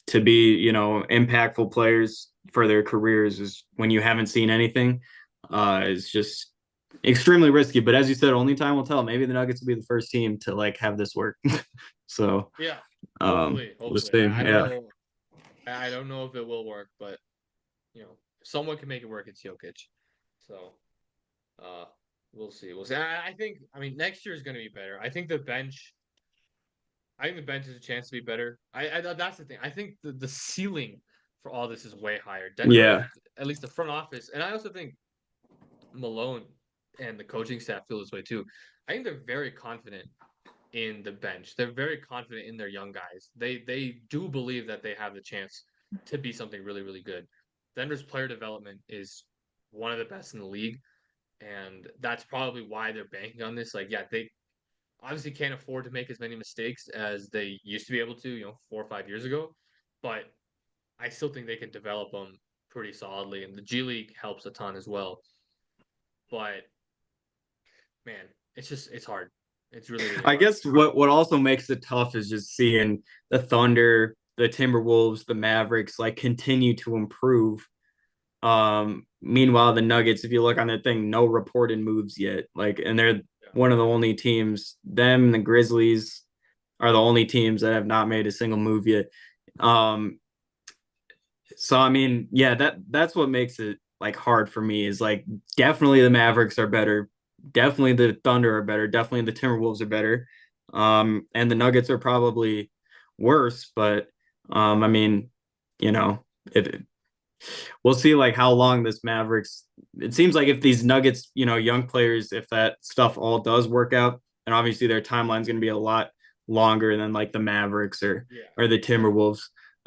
to be impactful players for their careers is when you haven't seen anything. Is just extremely risky. But as you said, only time will tell. Maybe the Nuggets will be the first team to like have this work. So Yeah, we'll hopefully. see. I don't Yeah. know. I don't know if it will work, but if someone can make it work. It's Jokic. So uh, we'll see. We'll see. I think. I mean, next year is going to be better. I think the bench. I think the bench has a chance to be better. That's the thing. I think the ceiling for all this is way higher. Denver, Yeah. at least the front office, and I also think Malone and the coaching staff feel this way too. I think they're very confident in the bench. They're very confident in their young guys. They do believe that they have the chance to be something really really good. Denver's player development is one of the best in the league, and that's probably why they're banking on this. Like, yeah, they obviously can't afford to make as many mistakes as they used to be able to, 4 or 5 years ago, but I still think they can develop them pretty solidly, and the G League helps a ton as well. But man, it's hard. It's really really I hard. guess what also makes it tough is just seeing the Thunder, the Timberwolves, the Mavericks like continue to improve. Meanwhile, the Nuggets, if you look on the thing, no reported moves yet. Like, and they're Yeah. one of the only teams. Them and the Grizzlies are the only teams that have not made a single move yet. Um, so I mean, yeah, that's what makes it like hard for me is like definitely the Mavericks are better, definitely the Thunder are better, definitely the Timberwolves are better. And the Nuggets are probably worse, but I mean, you know, if we'll see like how long this Mavericks. It seems like if these Nuggets, young players, if that stuff all does work out, and obviously their timeline's going to be a lot longer than like the Mavericks or Yeah. or the Timberwolves.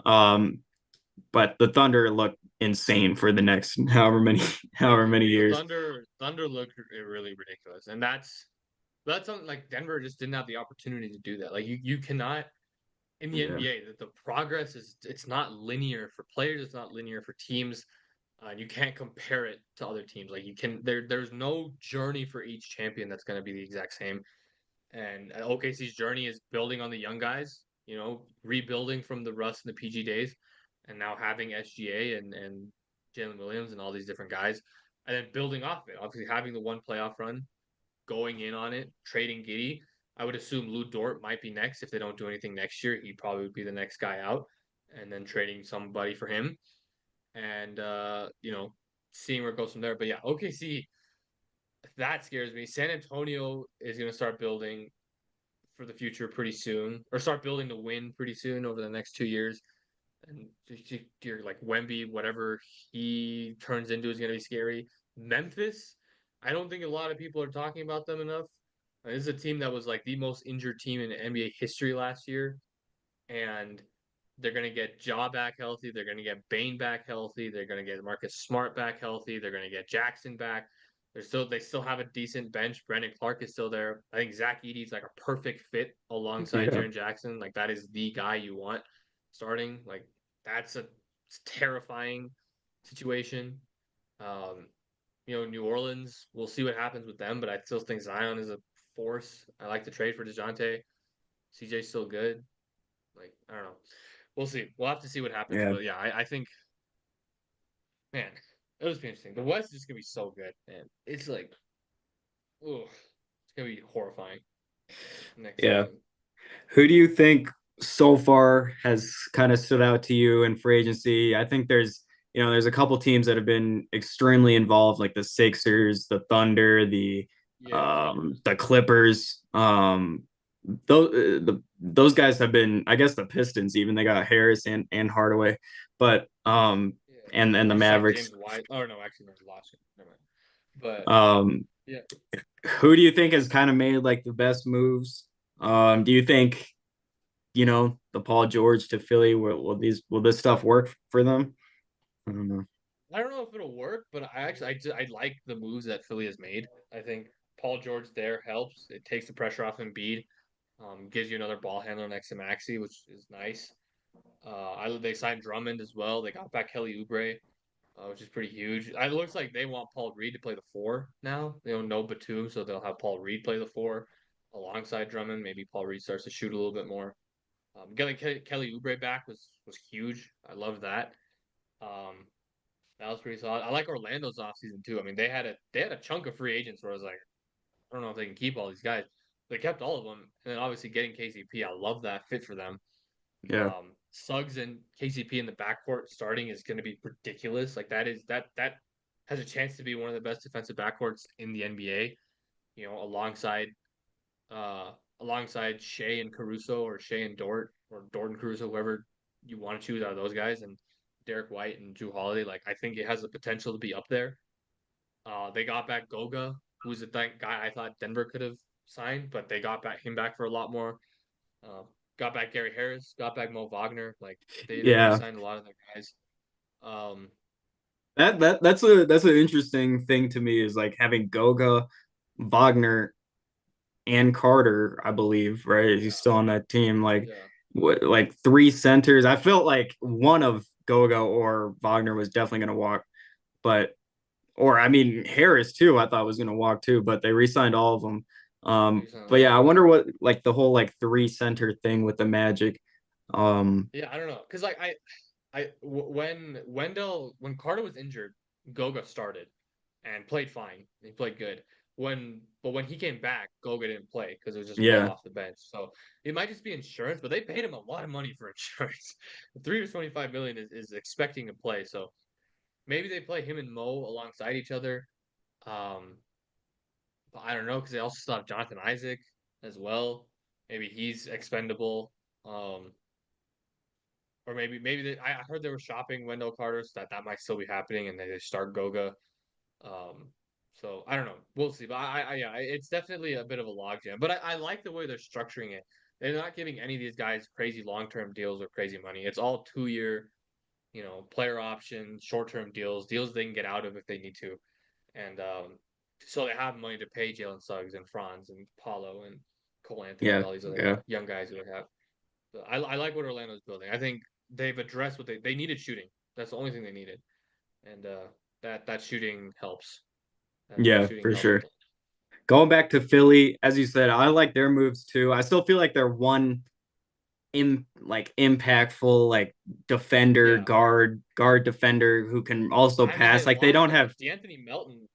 Um, but the Thunder look insane for the next however many The years. Thunder looked really ridiculous, and that's something like Denver just didn't have the opportunity to do that. Like you cannot in the Yeah. NBA, the progress is it's not linear for players, it's not linear for teams. And you can't compare it to other teams. Like you can there's no journey for each champion that's going to be the exact same. And OKC's journey is building on the young guys, rebuilding from the Russ and the PG days, and now having SGA and Jalen Williams and all these different guys, and then building off it. Obviously, having the one playoff run, going in on it, trading Giddy. I would assume Lou Dort might be next if they don't do anything next year. He probably would be the next guy out, and then trading somebody for him, and seeing where it goes from there. But yeah, OKC that scares me. San Antonio is going to start building for the future pretty soon, or start building to win pretty soon over the next 2 years. And you're like Wemby, whatever he turns into is going to be scary. Memphis, I don't think a lot of people are talking about them enough. This is a team that was like the most injured team in NBA history last year, and they're going to get Ja back healthy. They're going to get Bane back healthy. They're going to get Marcus Smart back healthy. They're going to get Jackson back. They still have a decent bench. Brandon Clark is still there. I think Zach Edey's like a perfect fit alongside Yeah. Jaren Jackson. Like that is the guy you want starting. Like that's a terrifying situation. Um, New Orleans, we'll see what happens with them, but I still think Zion is a force. I like the trade for DeJounte. CJ's still good. Like, I don't know. We'll see. We'll have to see what happens. Yeah. But yeah, I think, man, it was interesting. The West is just gonna be so good, man. It's like, oh, it's gonna be horrifying next Yeah. season. Who do you think so far has kind of stood out to you in free agency? I think there's a couple teams that have been extremely involved, like the Sixers, the Thunder, Yeah, the Clippers. Those guys have been, I guess, the Pistons even. They got Harris and Hardaway, but yeah. and the They signed Mavericks. James White. Oh no, actually, no, lost it. Never mind. But Um, yeah, who do you think has kind of made like the best moves? Do you think the Paul George to Philly? Will this stuff work for them? I don't know. I don't know if it'll work, but I like the moves that Philly has made. I think Paul George there helps. It takes the pressure off Embiid. Gives you another ball handler next to Maxi, which is nice. They signed Drummond as well. They got back Kelly Oubre, which is pretty huge. It looks like they want Paul Reed to play the four now. They don't know Batum, so they'll have Paul Reed play the four alongside Drummond. Maybe Paul Reed starts to shoot a little bit more. Getting Kelly Oubre back was huge. I love that. Um, that was pretty solid. I like Orlando's offseason too. I mean, they had a chunk of free agents where I was like, I don't know if they can keep all these guys. They kept all of them, and then obviously getting KCP, I love that fit for them. Yeah, Suggs and KCP in the backcourt starting is going to be ridiculous. Like that has a chance to be one of the best defensive backcourts in the NBA. You know, uh alongside Shea and Caruso or Shea and Dort or Dort and Caruso, whoever you want to choose out of those guys, and Derek White and Drew Holiday. Like I think it has the potential to be up there. They got back Goga, who's a guy I thought Denver could have signed, but they got back him back for a lot more. Uh, got back Gary Harris, got back Mo Wagner. Like they yeah. re-signed a lot of their guys. Um, That's an interesting thing to me is like having Goga, Wagner, and Carter. I believe right. He's yeah, still on that team. Like yeah, what? Like three centers. I felt like one of Goga or Wagner was definitely going to walk, but or I mean Harris too. I thought was going to walk too, but they re-signed all of them. re-signed But all yeah, of I them. wonder what like the whole like three center thing with the Magic. Um, Yeah, I don't know, cause like when Carter was injured, Goga started and played fine. He played good. When he came back, Goga didn't play because it was just Will yeah, off the bench. So it might just be insurance, but they paid him a lot of money for insurance. 3 to 25 million is expecting to play. So maybe they play him and Mo alongside each other. Um, but I don't know because they also still have Jonathan Isaac as well. Maybe he's expendable. Um, or I heard they were shopping Wendell Carter, so that might still be happening, and they start Goga. Um, so I don't know. We'll see. But yeah, it's definitely a bit of a logjam. But I like the way they're structuring it. They're not giving any of these guys crazy long-term deals or crazy money. It's all 2 year, player options, short-term deals, deals they can get out of if they need to, and so they have money to pay Jalen Suggs and Franz and Paulo and Cole Anthony and yeah, all these other yeah, young guys who they have. But I like what Orlando's building. I think they've addressed what they needed shooting. That's the only thing they needed, and that shooting helps. That yeah, shooting for helps. sure. Going back to Philly, as you said, I like their moves too. I still feel like they're one impactful like defender, Yeah, guard defender who can also I pass. Like they love don't that have. if D'Anthony Melton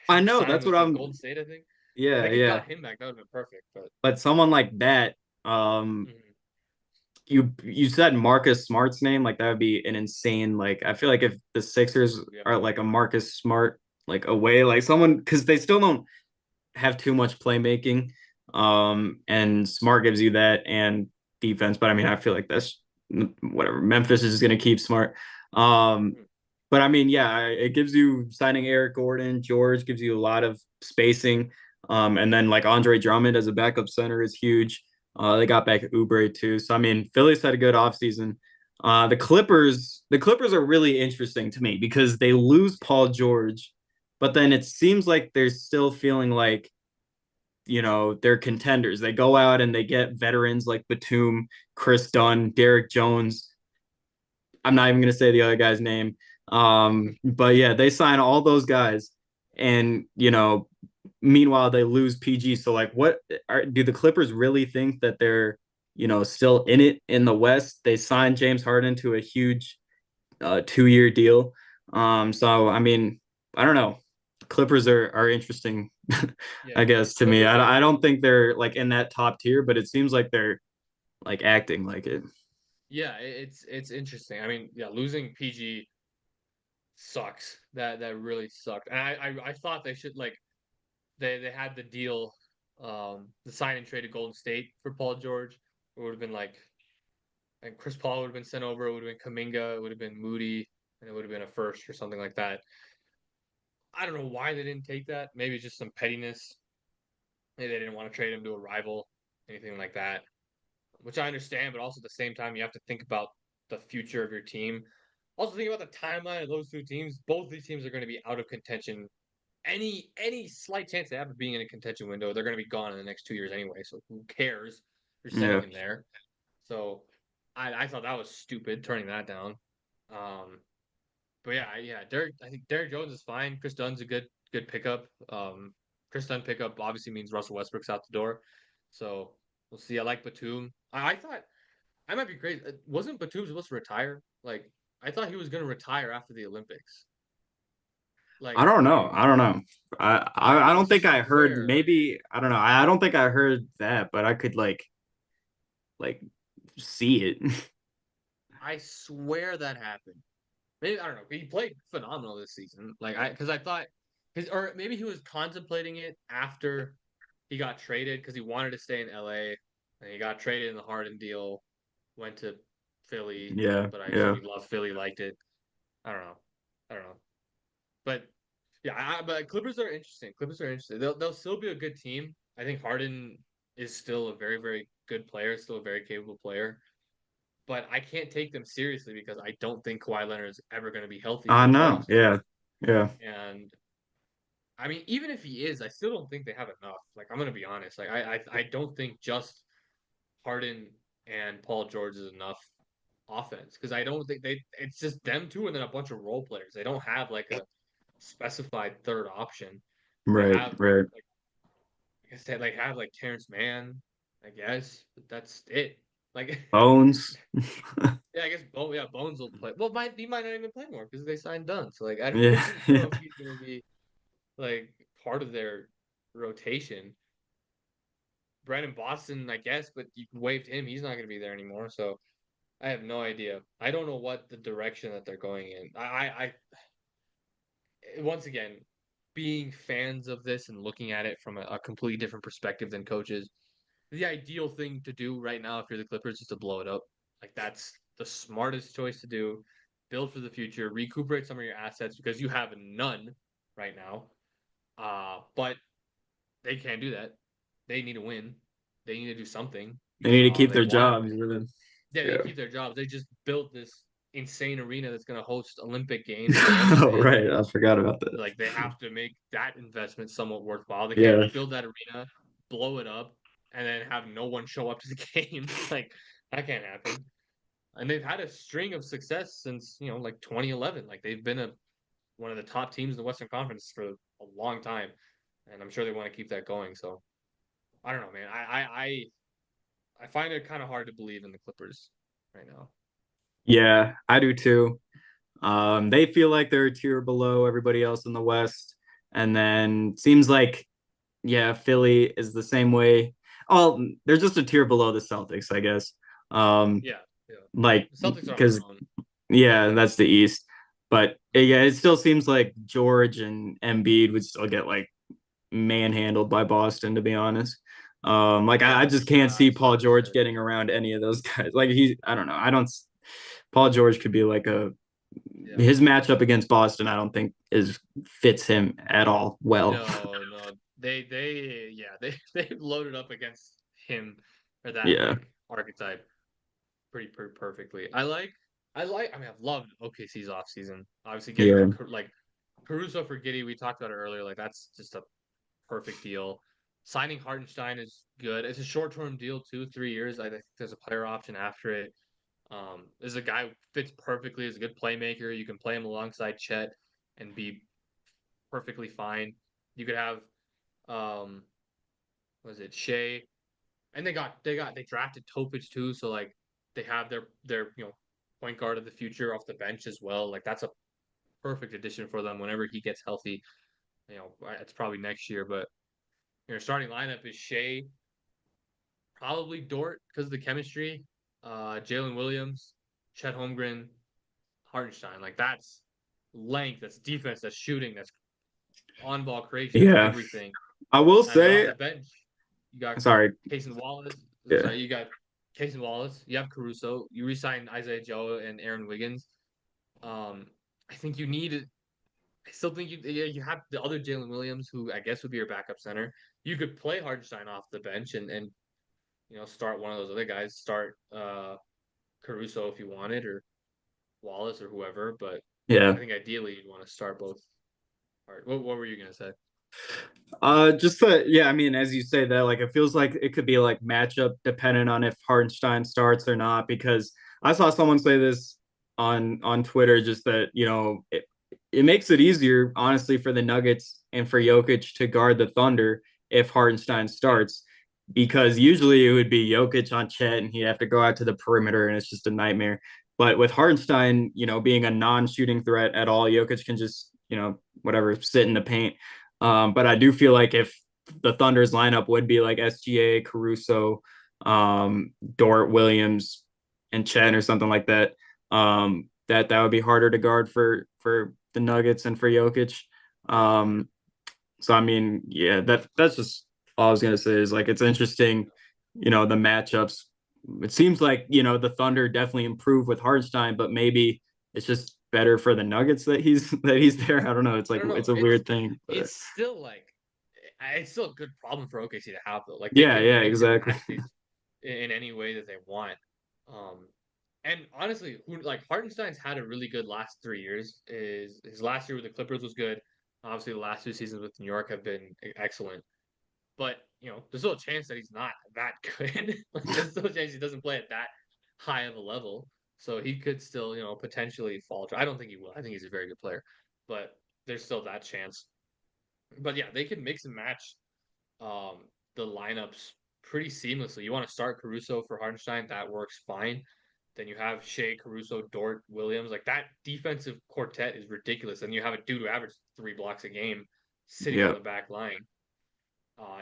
I know signed that's what with the I'm. Golden State, I think Yeah, they yeah. got him back. That would have been perfect. But But someone like that, um, mhm, you said Marcus Smart's name, like that would be an insane. Like I feel like if the Sixers yeah, are like a Marcus Smart like away, like someone because they still don't have too much playmaking. And Smart gives you that and defense. But I mean, I feel like that's whatever. Memphis is just gonna keep Smart. Um, mhm, but I mean, yeah, it gives you signing Eric Gordon, George gives you a lot of spacing. And then like Andre Drummond as a backup center is huge. They got back Oubre too. So I mean, Philly's had a good offseason. The Clippers are really interesting to me because they lose Paul George but then it seems like they're still feeling like, they're contenders. They go out and they get veterans like Batum, Chris Dunn, Derek Jones. I'm not even going to say the other guy's name. But yeah, they sign all those guys, and meanwhile they lose PG. So like, do the Clippers really think that they're still in it in the West? They signed James Harden to a huge 2-year deal. So I mean, I don't know. Clippers are interesting, I Yeah, guess to me. Clippers are. I don't think they're like in that top tier, but it seems like they're like acting like it. Yeah, it's interesting. I mean, yeah, losing PG sucks. That really sucked. And I thought they should like they had the deal, the sign and trade of Golden State for Paul George. It would have been like, and Chris Paul would have been sent over. It would have been Kaminga. It would have been Moody, and it would have been a first or something like that. I don't know why they didn't take that. Maybe it's just some pettiness. Maybe they didn't want to trade him to a rival, anything like that. Which I understand, but also at the same time, you have to think about the future of your team. Also, think about the timeline of those two teams. Both these teams are going to be out of contention. Any slight chance they have of being in a contention window, they're going to be gone in the next 2 years anyway. So who cares? You're sending Yeah. him there. So I thought that was stupid turning that down. Um, but yeah, Derek. I think Derek Jones is fine. Chris Dunn's a good pickup. Chris Dunn pickup obviously means Russell Westbrook's out the door. So we'll see. I like Batum. I thought I might be crazy. Wasn't Batum supposed to retire? Like I thought he was going to retire after the Olympics. I Like don't know. I don't know. I I don't think I heard, swear, maybe I don't know. I don't think I heard that, but I could like see it. I swear that happened. Maybe I don't know. He played phenomenal this season. Like because I thought, or maybe he was contemplating it after he got traded because he wanted to stay in LA and he got traded in the Harden deal, went to Philly, Yeah, but I assume yeah. he loved Philly, liked it. I don't know. I don't know. But yeah, but Clippers are interesting. Clippers are interesting. They'll still be a good team. I think Harden is still a very very good player, still a very capable player. But I can't take them seriously because I don't think Kawhi Leonard is ever going to be healthy for I the know. playoffs. Yeah. Yeah. And I mean, even if he is, I still don't think they have enough. Like I'm gonna be honest. Like I don't think just Harden and Paul George is enough offense because I don't think they. It's just them two and then a bunch of role players. They don't have like a specified third option. They Right, have right. like I said, like have like Terrence Mann, I guess, but that's it. Like Bones. yeah, I guess Bones will play. Well, he might not even play more because they signed Dunn. So like I don't Yeah, even yeah. know if he's gonna be like part of their rotation. Brandon Boston, I guess, but you waived him. He's not going to be there anymore. So I have no idea. I don't know what the direction that they're going in. Once again, being fans of this and looking at it from a completely different perspective than coaches, the ideal thing to do right now if you're the Clippers is to blow it up. Like that's the smartest choice to do. Build for the future, recuperate some of your assets because you have none right now. But they can't do that. They need to win. They need to do something. They need to keep They their want to jobs. win. Really. Yeah, they Yeah. keep their jobs. They just built this insane arena that's going to host Olympic games and all these Oh, things. right. I forgot about that. Like they have to make that investment somewhat worthwhile. They can't Yeah. build that arena, blow it up, and then have no one show up to the games. Like that can't happen. And they've had a string of success since like 2011. Like they've been one of the top teams in the Western Conference for a long time, and I'm sure they want to keep that going. So I don't know, man. I find it kind of hard to believe in the Clippers right now. Yeah, I do too. They feel like they're a tier below everybody else in the West. And then seems like, yeah, Philly is the same way. Oh, they're just a tier below the Celtics, I guess. Um, Yeah, yeah. like The Celtics are on because their own. yeah, that's the East. But yeah, it still seems like George and Embiid would still get like manhandled by Boston, to be honest. Like I Yeah, just can't see Paul so George sad. getting around any of those guys. Like I don't know. I don't. Paul George could be like Yeah. his matchup against Boston. I don't think is fits him at all well. No, no. They yeah, they loaded up against him or that Yeah, like archetype pretty perfectly. I mean I've loved OKC's offseason. Obviously getting yeah, like Caruso for Giddy, we talked about it earlier. Like that's just a perfect deal. Signing Hartenstein is good. It's a short-term deal too, 3 years. I think there's a player option after it. This is a guy who fits perfectly. He's a good playmaker. You can play him alongside Chet and be perfectly fine. You could have um, was it Shea, and they drafted Topic too, so like they have their point guard of the future off the bench as well. Like that's a perfect addition for them whenever he gets healthy. It's probably next year, but your starting lineup is Shea, probably Dort because of the chemistry, Jalen Williams, Chet Holmgren, Hartenstein. Like that's length, that's defense, that's shooting, that's on ball creation, that's Yeah, everything. I will And then off say, the bench, you got sorry. Casey Wallace. Yeah. Sorry, you got Casey Wallace. You have Caruso. You resign Isaiah Joe and Aaron Wiggins. Um, I think you need. I still think you have the other Jalen Williams, who I guess would be your backup center. You could play Hardenstein off the bench and start one of those other guys. Start Caruso if you wanted, or Wallace or whoever. But Yeah. I think ideally you'd want to start both. All right, what were you gonna say? Just that, yeah, I mean, as you say that, like, it feels like it could be like matchup dependent on if Hartenstein starts or not, because I saw someone say this on Twitter, just that, it makes it easier, honestly, for the Nuggets and for Jokic to guard the Thunder if Hartenstein Yeah, starts, because usually it would be Jokic on Chet and he'd have to go out to the perimeter and it's just a nightmare. But with Hartenstein, being a non-shooting threat at all, Jokic can just, whatever, sit in the paint. But I do feel like if the Thunder's lineup would be like SGA, Caruso, Dort, Williams, and Chen or something like that, that would be harder to guard for the Nuggets and for Jokic. Um, so I mean, yeah, that's just all I was gonna say is like it's interesting, the matchups. It seems like the Thunder definitely improved with Hartenstein, but maybe it's just better for the Nuggets that he's there. I don't know. It's I like don't know. it's a It's weird thing, but it's still like it's still a good problem for OKC to have though. Like they yeah, can yeah, mix and exactly. match these in any way that they want. Um, and honestly, who like Hartenstein's had a really good last 3 years. Is his last year with the Clippers was good. Obviously, the last 2 seasons with New York have been excellent. But there's still a chance that he's not that good. Like there's still a chance he doesn't play at that high of a level. So he could still, potentially falter. I don't think he will. I think he's a very good player, but there's still that chance. But yeah, they can mix and match um, the lineups pretty seamlessly. You want to start Caruso for Hardenstein, that works fine. Then you have Shea, Caruso, Dort, Williams. Like that defensive quartet is ridiculous. And you have a dude who averages 3 blocks a game sitting on Yeah, the back line.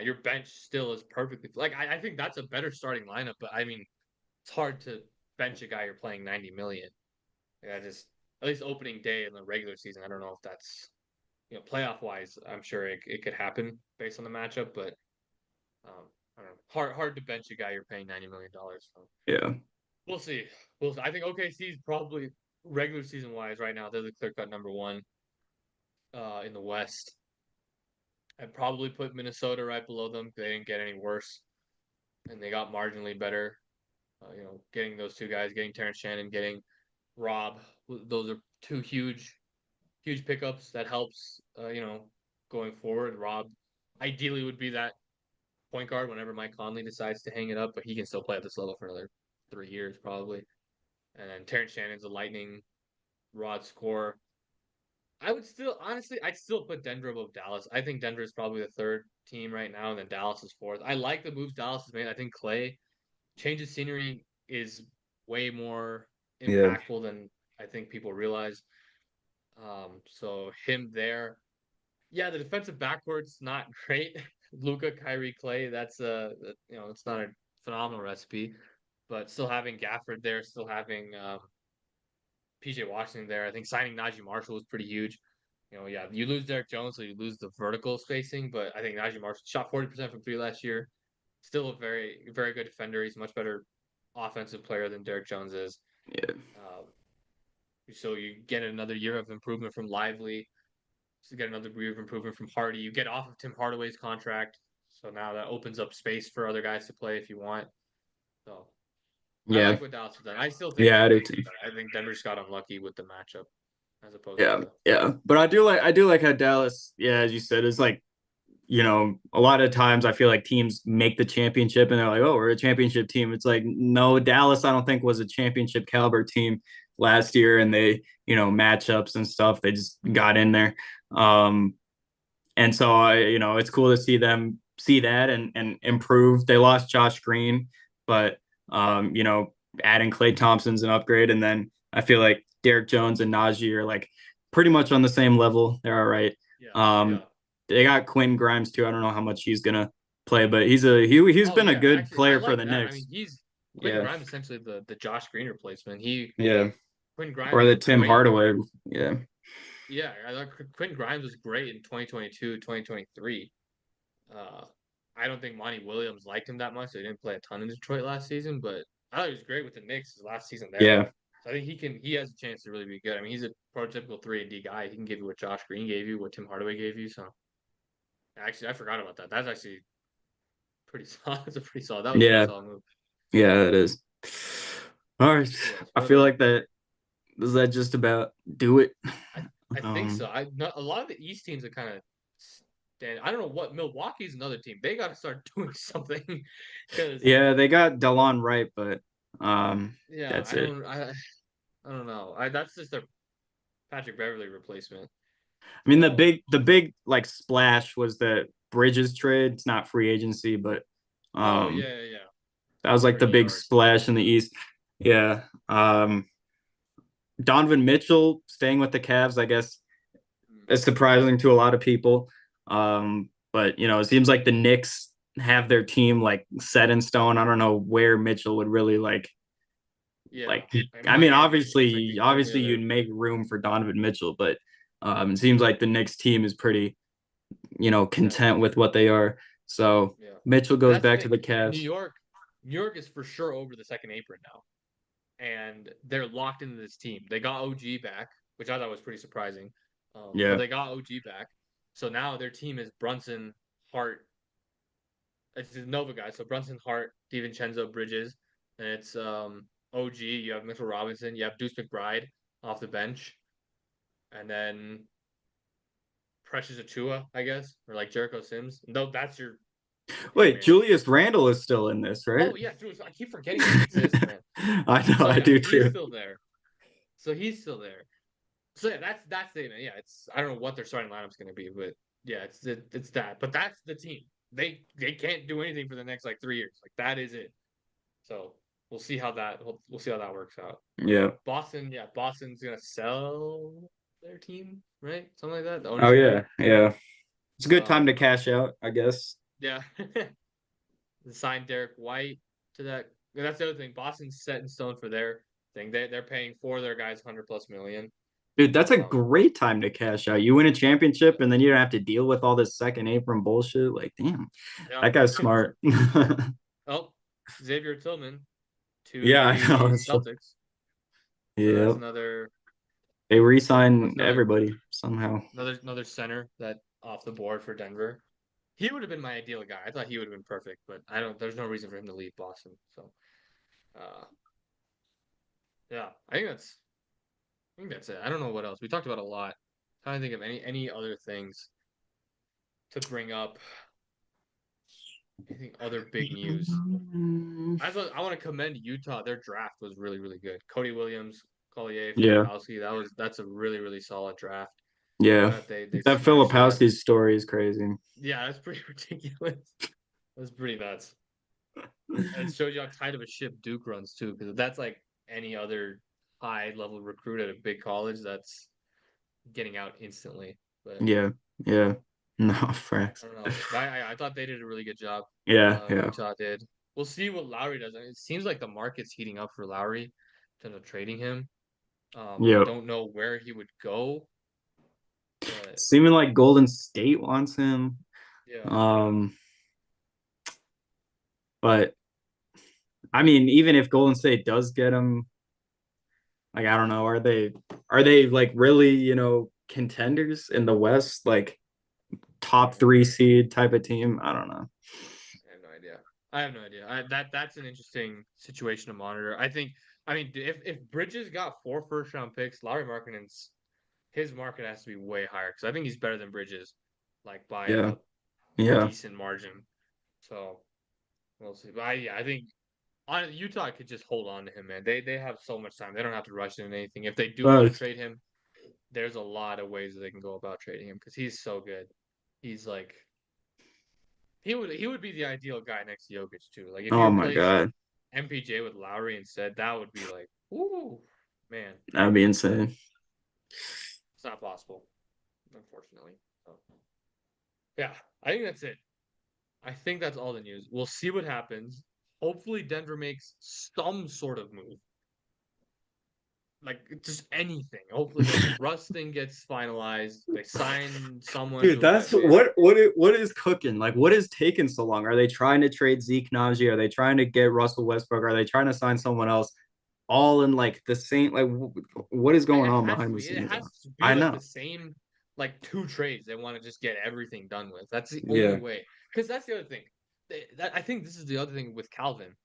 Your bench still is perfectly like I think that's a better starting lineup, but I mean it's hard to bench a guy you're playing 90 million. Yeah, just at least opening day in the regular season. I don't know if that's playoff wise. I'm sure it could happen based on the matchup, but I don't know. Hard to bench a guy you're paying $90 million. So yeah, we'll see. We'll see. I think OKC is probably regular season wise right now. They're the clear cut number one in the West. I'd probably put Minnesota right below them. They didn't get any worse, and they got marginally better. Getting those two guys, getting Terrence Shannon, getting Rob. Those are two huge pickups that helps. Going forward, Rob ideally would be that point guard whenever Mike Conley decides to hang it up, but he can still play at this level for another 3 years probably. And then Terrence Shannon's a lightning rod scorer. I would still honestly, I'd still put Denver above Dallas. I think Denver is probably the third team right now, and then Dallas is fourth. I like the moves Dallas has made. I think Clay change of scenery is way more yeah, impactful than I think people realize. So him there, yeah, the defensive backcourt's not great. Luca, Kyrie, Clay, that's it's not a phenomenal recipe, but still having Gafford there, still having PJ Washington there. I think signing Najee Marshall was pretty huge. Yeah, you lose Derek Jones, so you lose the vertical spacing, but I think Najee Marshall shot 40% from three last year. Still a very, very good defender. He's a much better offensive player than Derek Jones is. yeah, Uh, so you get another year of improvement from Lively. So get another year of improvement from Hardy. You get off of Tim Hardaway's contract. So now that opens up space for other guys to play if you want. So I yeah, like what Dallas has done. I still think yeah. I do OKC too. better. I think Denver just got unlucky with the matchup. as opposed Yeah, to yeah. But I do like how Dallas, yeah, as you said, is like, a lot of times I feel like teams make the championship and they're like, oh, we're a championship team. It's like, no, Dallas, I don't think was a championship caliber team last year, and they, matchups and stuff, they just got in there. Um, and so it's cool to see them see that and improve. They lost Josh Green, but adding Clay Thompson's an upgrade, and then I feel like Derek Jones and Najee are like pretty much on the same level. They're all right. yeah, Um, yeah. they got Quinn Grimes too. I don't know how much he's gonna play, but he's Oh been a yeah, good actually, I player for like the that. I Knicks. mean, he's Quentin Yeah, Grimes essentially the Josh Green replacement. yeah, Quentin Grimes or was the Tim great. Hardaway. Yeah, Yeah, I like Quentin Grimes was great in 2022, 2023. Uh, I don't think Monty Williams liked him that much, so he didn't play a ton in Detroit last season. But I thought he was great with the Knicks his last season there. yeah, So I think he has a chance to really be good. I mean, he's a prototypical 3 and D guy. He can give you what Josh Green gave you, what Tim Hardaway gave you. So actually, I forgot about that. That's actually pretty solid. That's a pretty solid. That was a pretty yeah, solid move. yeah. It is. All right, Yes. I What feel other? like that. Does that just about do it? I I think so. Um, A lot of the East teams are kind of stand. I don't know what Milwaukee's another team. They got to start doing something because yeah, they got Delon Wright, but yeah, that's it. I don't know. I That's just their Patrick Beverly replacement. I mean, the So big the big like splash was the Bridges trade. It's not free agency, but oh um, yeah, that was like for the big ER. splash in the East. Yeah. Donovan Mitchell staying with the Cavs, I guess, Mm. is surprising to a lot of people. But it seems like the Knicks have their team like set in stone. I don't know where Mitchell would really Yeah, like like I mean, Miami is like obviously the only obviously other. you'd make room for Donovan Mitchell, but it seems like the Knicks team is pretty, Yeah, content with what they are. So yeah. Mitchell And goes that's the back to thing. the New Cavs. York, New York is for sure over the second apron now, and they're locked into this team. They got OG back, which I thought was pretty surprising. But Yeah. they got OG back, so now their team is Brunson, Hart. It's the Nova guys. So Brunson, Hart, DiVincenzo, Bridges, and it's OG. You have Mitchell Robinson. You have Deuce McBride off the bench, and then Precious Achua, I guess, or like Jericho Sims. No, that's your hey Wait, man. Julius Randle is still in this, right? Oh yeah, dude, I keep forgetting he exists, man. I know, So I yeah, do he's too. still there. So he's still there. So yeah, that's it, man. Yeah, it's I don't know what their starting lineup's gonna be, but yeah, it's that. But that's the team. They can't do anything for the next like 3 years. Like that is it. So we'll see how that works out. Yeah. Boston, yeah, Boston's gonna sell their team, right? Something like that. The Oh owner's gonna, yeah, yeah. It's a good time to um, cash out, I guess. yeah, sign Derek White to that. And that's the other thing. Boston's set in stone for their thing. They're paying for their guys 100+ million. Dude, that's a Um, great time to cash out. You win a championship and then you don't have to deal with all this second apron bullshit. Like, damn, yeah. that guy's smart. Oh, Xavier Tillman to Yeah, I know. the Celtics. So Yeah. They that's re-sign everybody somehow. another center that off the board for Denver. He would have been my ideal guy. I thought he would have been perfect, but I don't. There's no reason for him to leave Boston. So, uh, yeah, I think that's it. I don't know what else. We talked about a lot. Trying to think of any other things to bring up. Anything other big news? I want to commend Utah. Their draft was really good. Cody Williams, Collier, Yeah, Filipowski. That's a really solid draft. yeah. Glad they That smashed that. Filipowski's story is crazy. Yeah, that's pretty ridiculous. That's pretty nuts. And it shows you how tight of a ship Duke runs too, because that's like any other high level recruit at a big college that's getting out instantly. But Yeah, yeah. No, I Frax. don't know. I thought they did a really good job. Yeah, yeah, Utah did. We'll see what Lowry does. It seems like the market's heating up for Lowry in terms of trading him. I yeah. don't know where he would go, but Seeming like Golden State wants him. yeah, Um, but I mean, even if Golden State does get him, like I don't know, are they like really, contenders in the West, like I top have no three idea. seed type of team? I don't know. I have no idea. I have no idea. That's an interesting situation to monitor. I think. I mean, if Bridges got 4 first round picks, Larry Markkinen's. his market has to be way higher because I think he's better than Bridges, like by Yeah. a Yeah. decent margin. So we'll see. But I think Utah could just hold on to him, man. They have so much time. They don't have to rush into anything. If they do want to But trade him, there's a lot of ways that they can go about trading him because he's so good. He's like he would be the ideal guy next to Jokic too. Like if you oh my replace God, MPJ with Lowry instead, that would be like, ooh, man, that'd be insane. it's not possible, unfortunately. So, yeah, I think that's it. I think that's all the news. We'll see what happens. Hopefully, Denver makes some sort of move, like just anything. Hopefully, the Russ thing gets finalized. They sign someone Dude, to a that's veteran. what is cooking? Like, what is taking so long? Are they trying to trade Zeke Najee? Are they trying to get Russell Westbrook? Are they trying to sign someone else? All in like the same. Like, what is going It on has behind to the be. It scenes? has to be I like know. the same, like two trades they want to just get everything done with. That's the only Yeah. way. Because that's the other thing. I think this is the other thing with Calvin.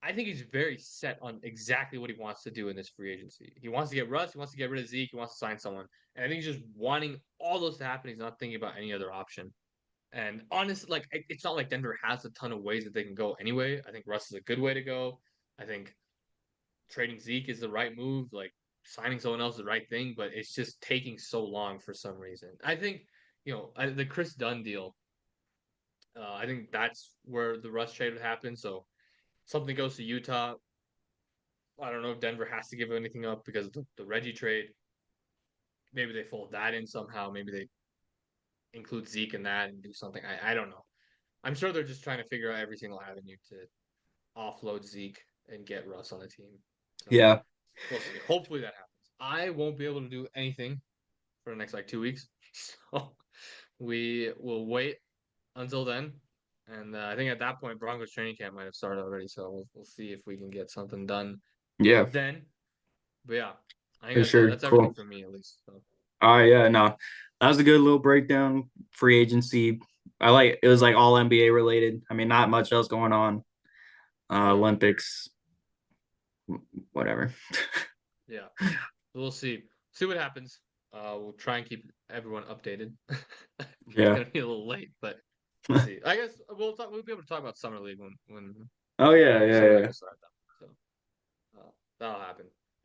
I think he's very set on exactly what he wants to do in this free agency. He wants to get Russ. He wants to get rid of Zeke. He wants to sign someone. And I think he's just wanting all those to happen. He's not thinking about any other option. And honestly, like it's not like Denver has a ton of ways that they can go anyway. I think Russ is a good way to go. I think trading Zeke is the right move. Like signing someone else is the right thing, but it's just taking so long for some reason. I think the Chris Dunn deal. I think that's where the Russ trade would happen. So something goes to Utah. I don't know if Denver has to give anything up because of the Reggie trade. Maybe they fold that in somehow. Maybe they include Zeke in that and do something. I don't know. I'm sure they're just trying to figure out every single avenue to offload Zeke and get Russ on the team. So Yeah. we'll see. Hopefully that happens. I won't be able to do anything for the next like 2 weeks. So we will wait until then. And I think at that point, Broncos training camp might have started already. So we'll see if we can get something done Yeah. then. But yeah, I think For that's it. sure. That's everything Cool. for me, at least. So, Yeah, no. That was a good little breakdown. Free agency. I like it was like all NBA related. I mean, not much else going on. yeah, Olympics, whatever. yeah. We'll see. See what happens. We'll try and keep everyone updated. It's Yeah. gonna be a little late, but we'll see. I guess we'll talk. We'll be able to talk about summer league when Oh yeah, yeah, summer league yeah. will start. Though. So that'll happen.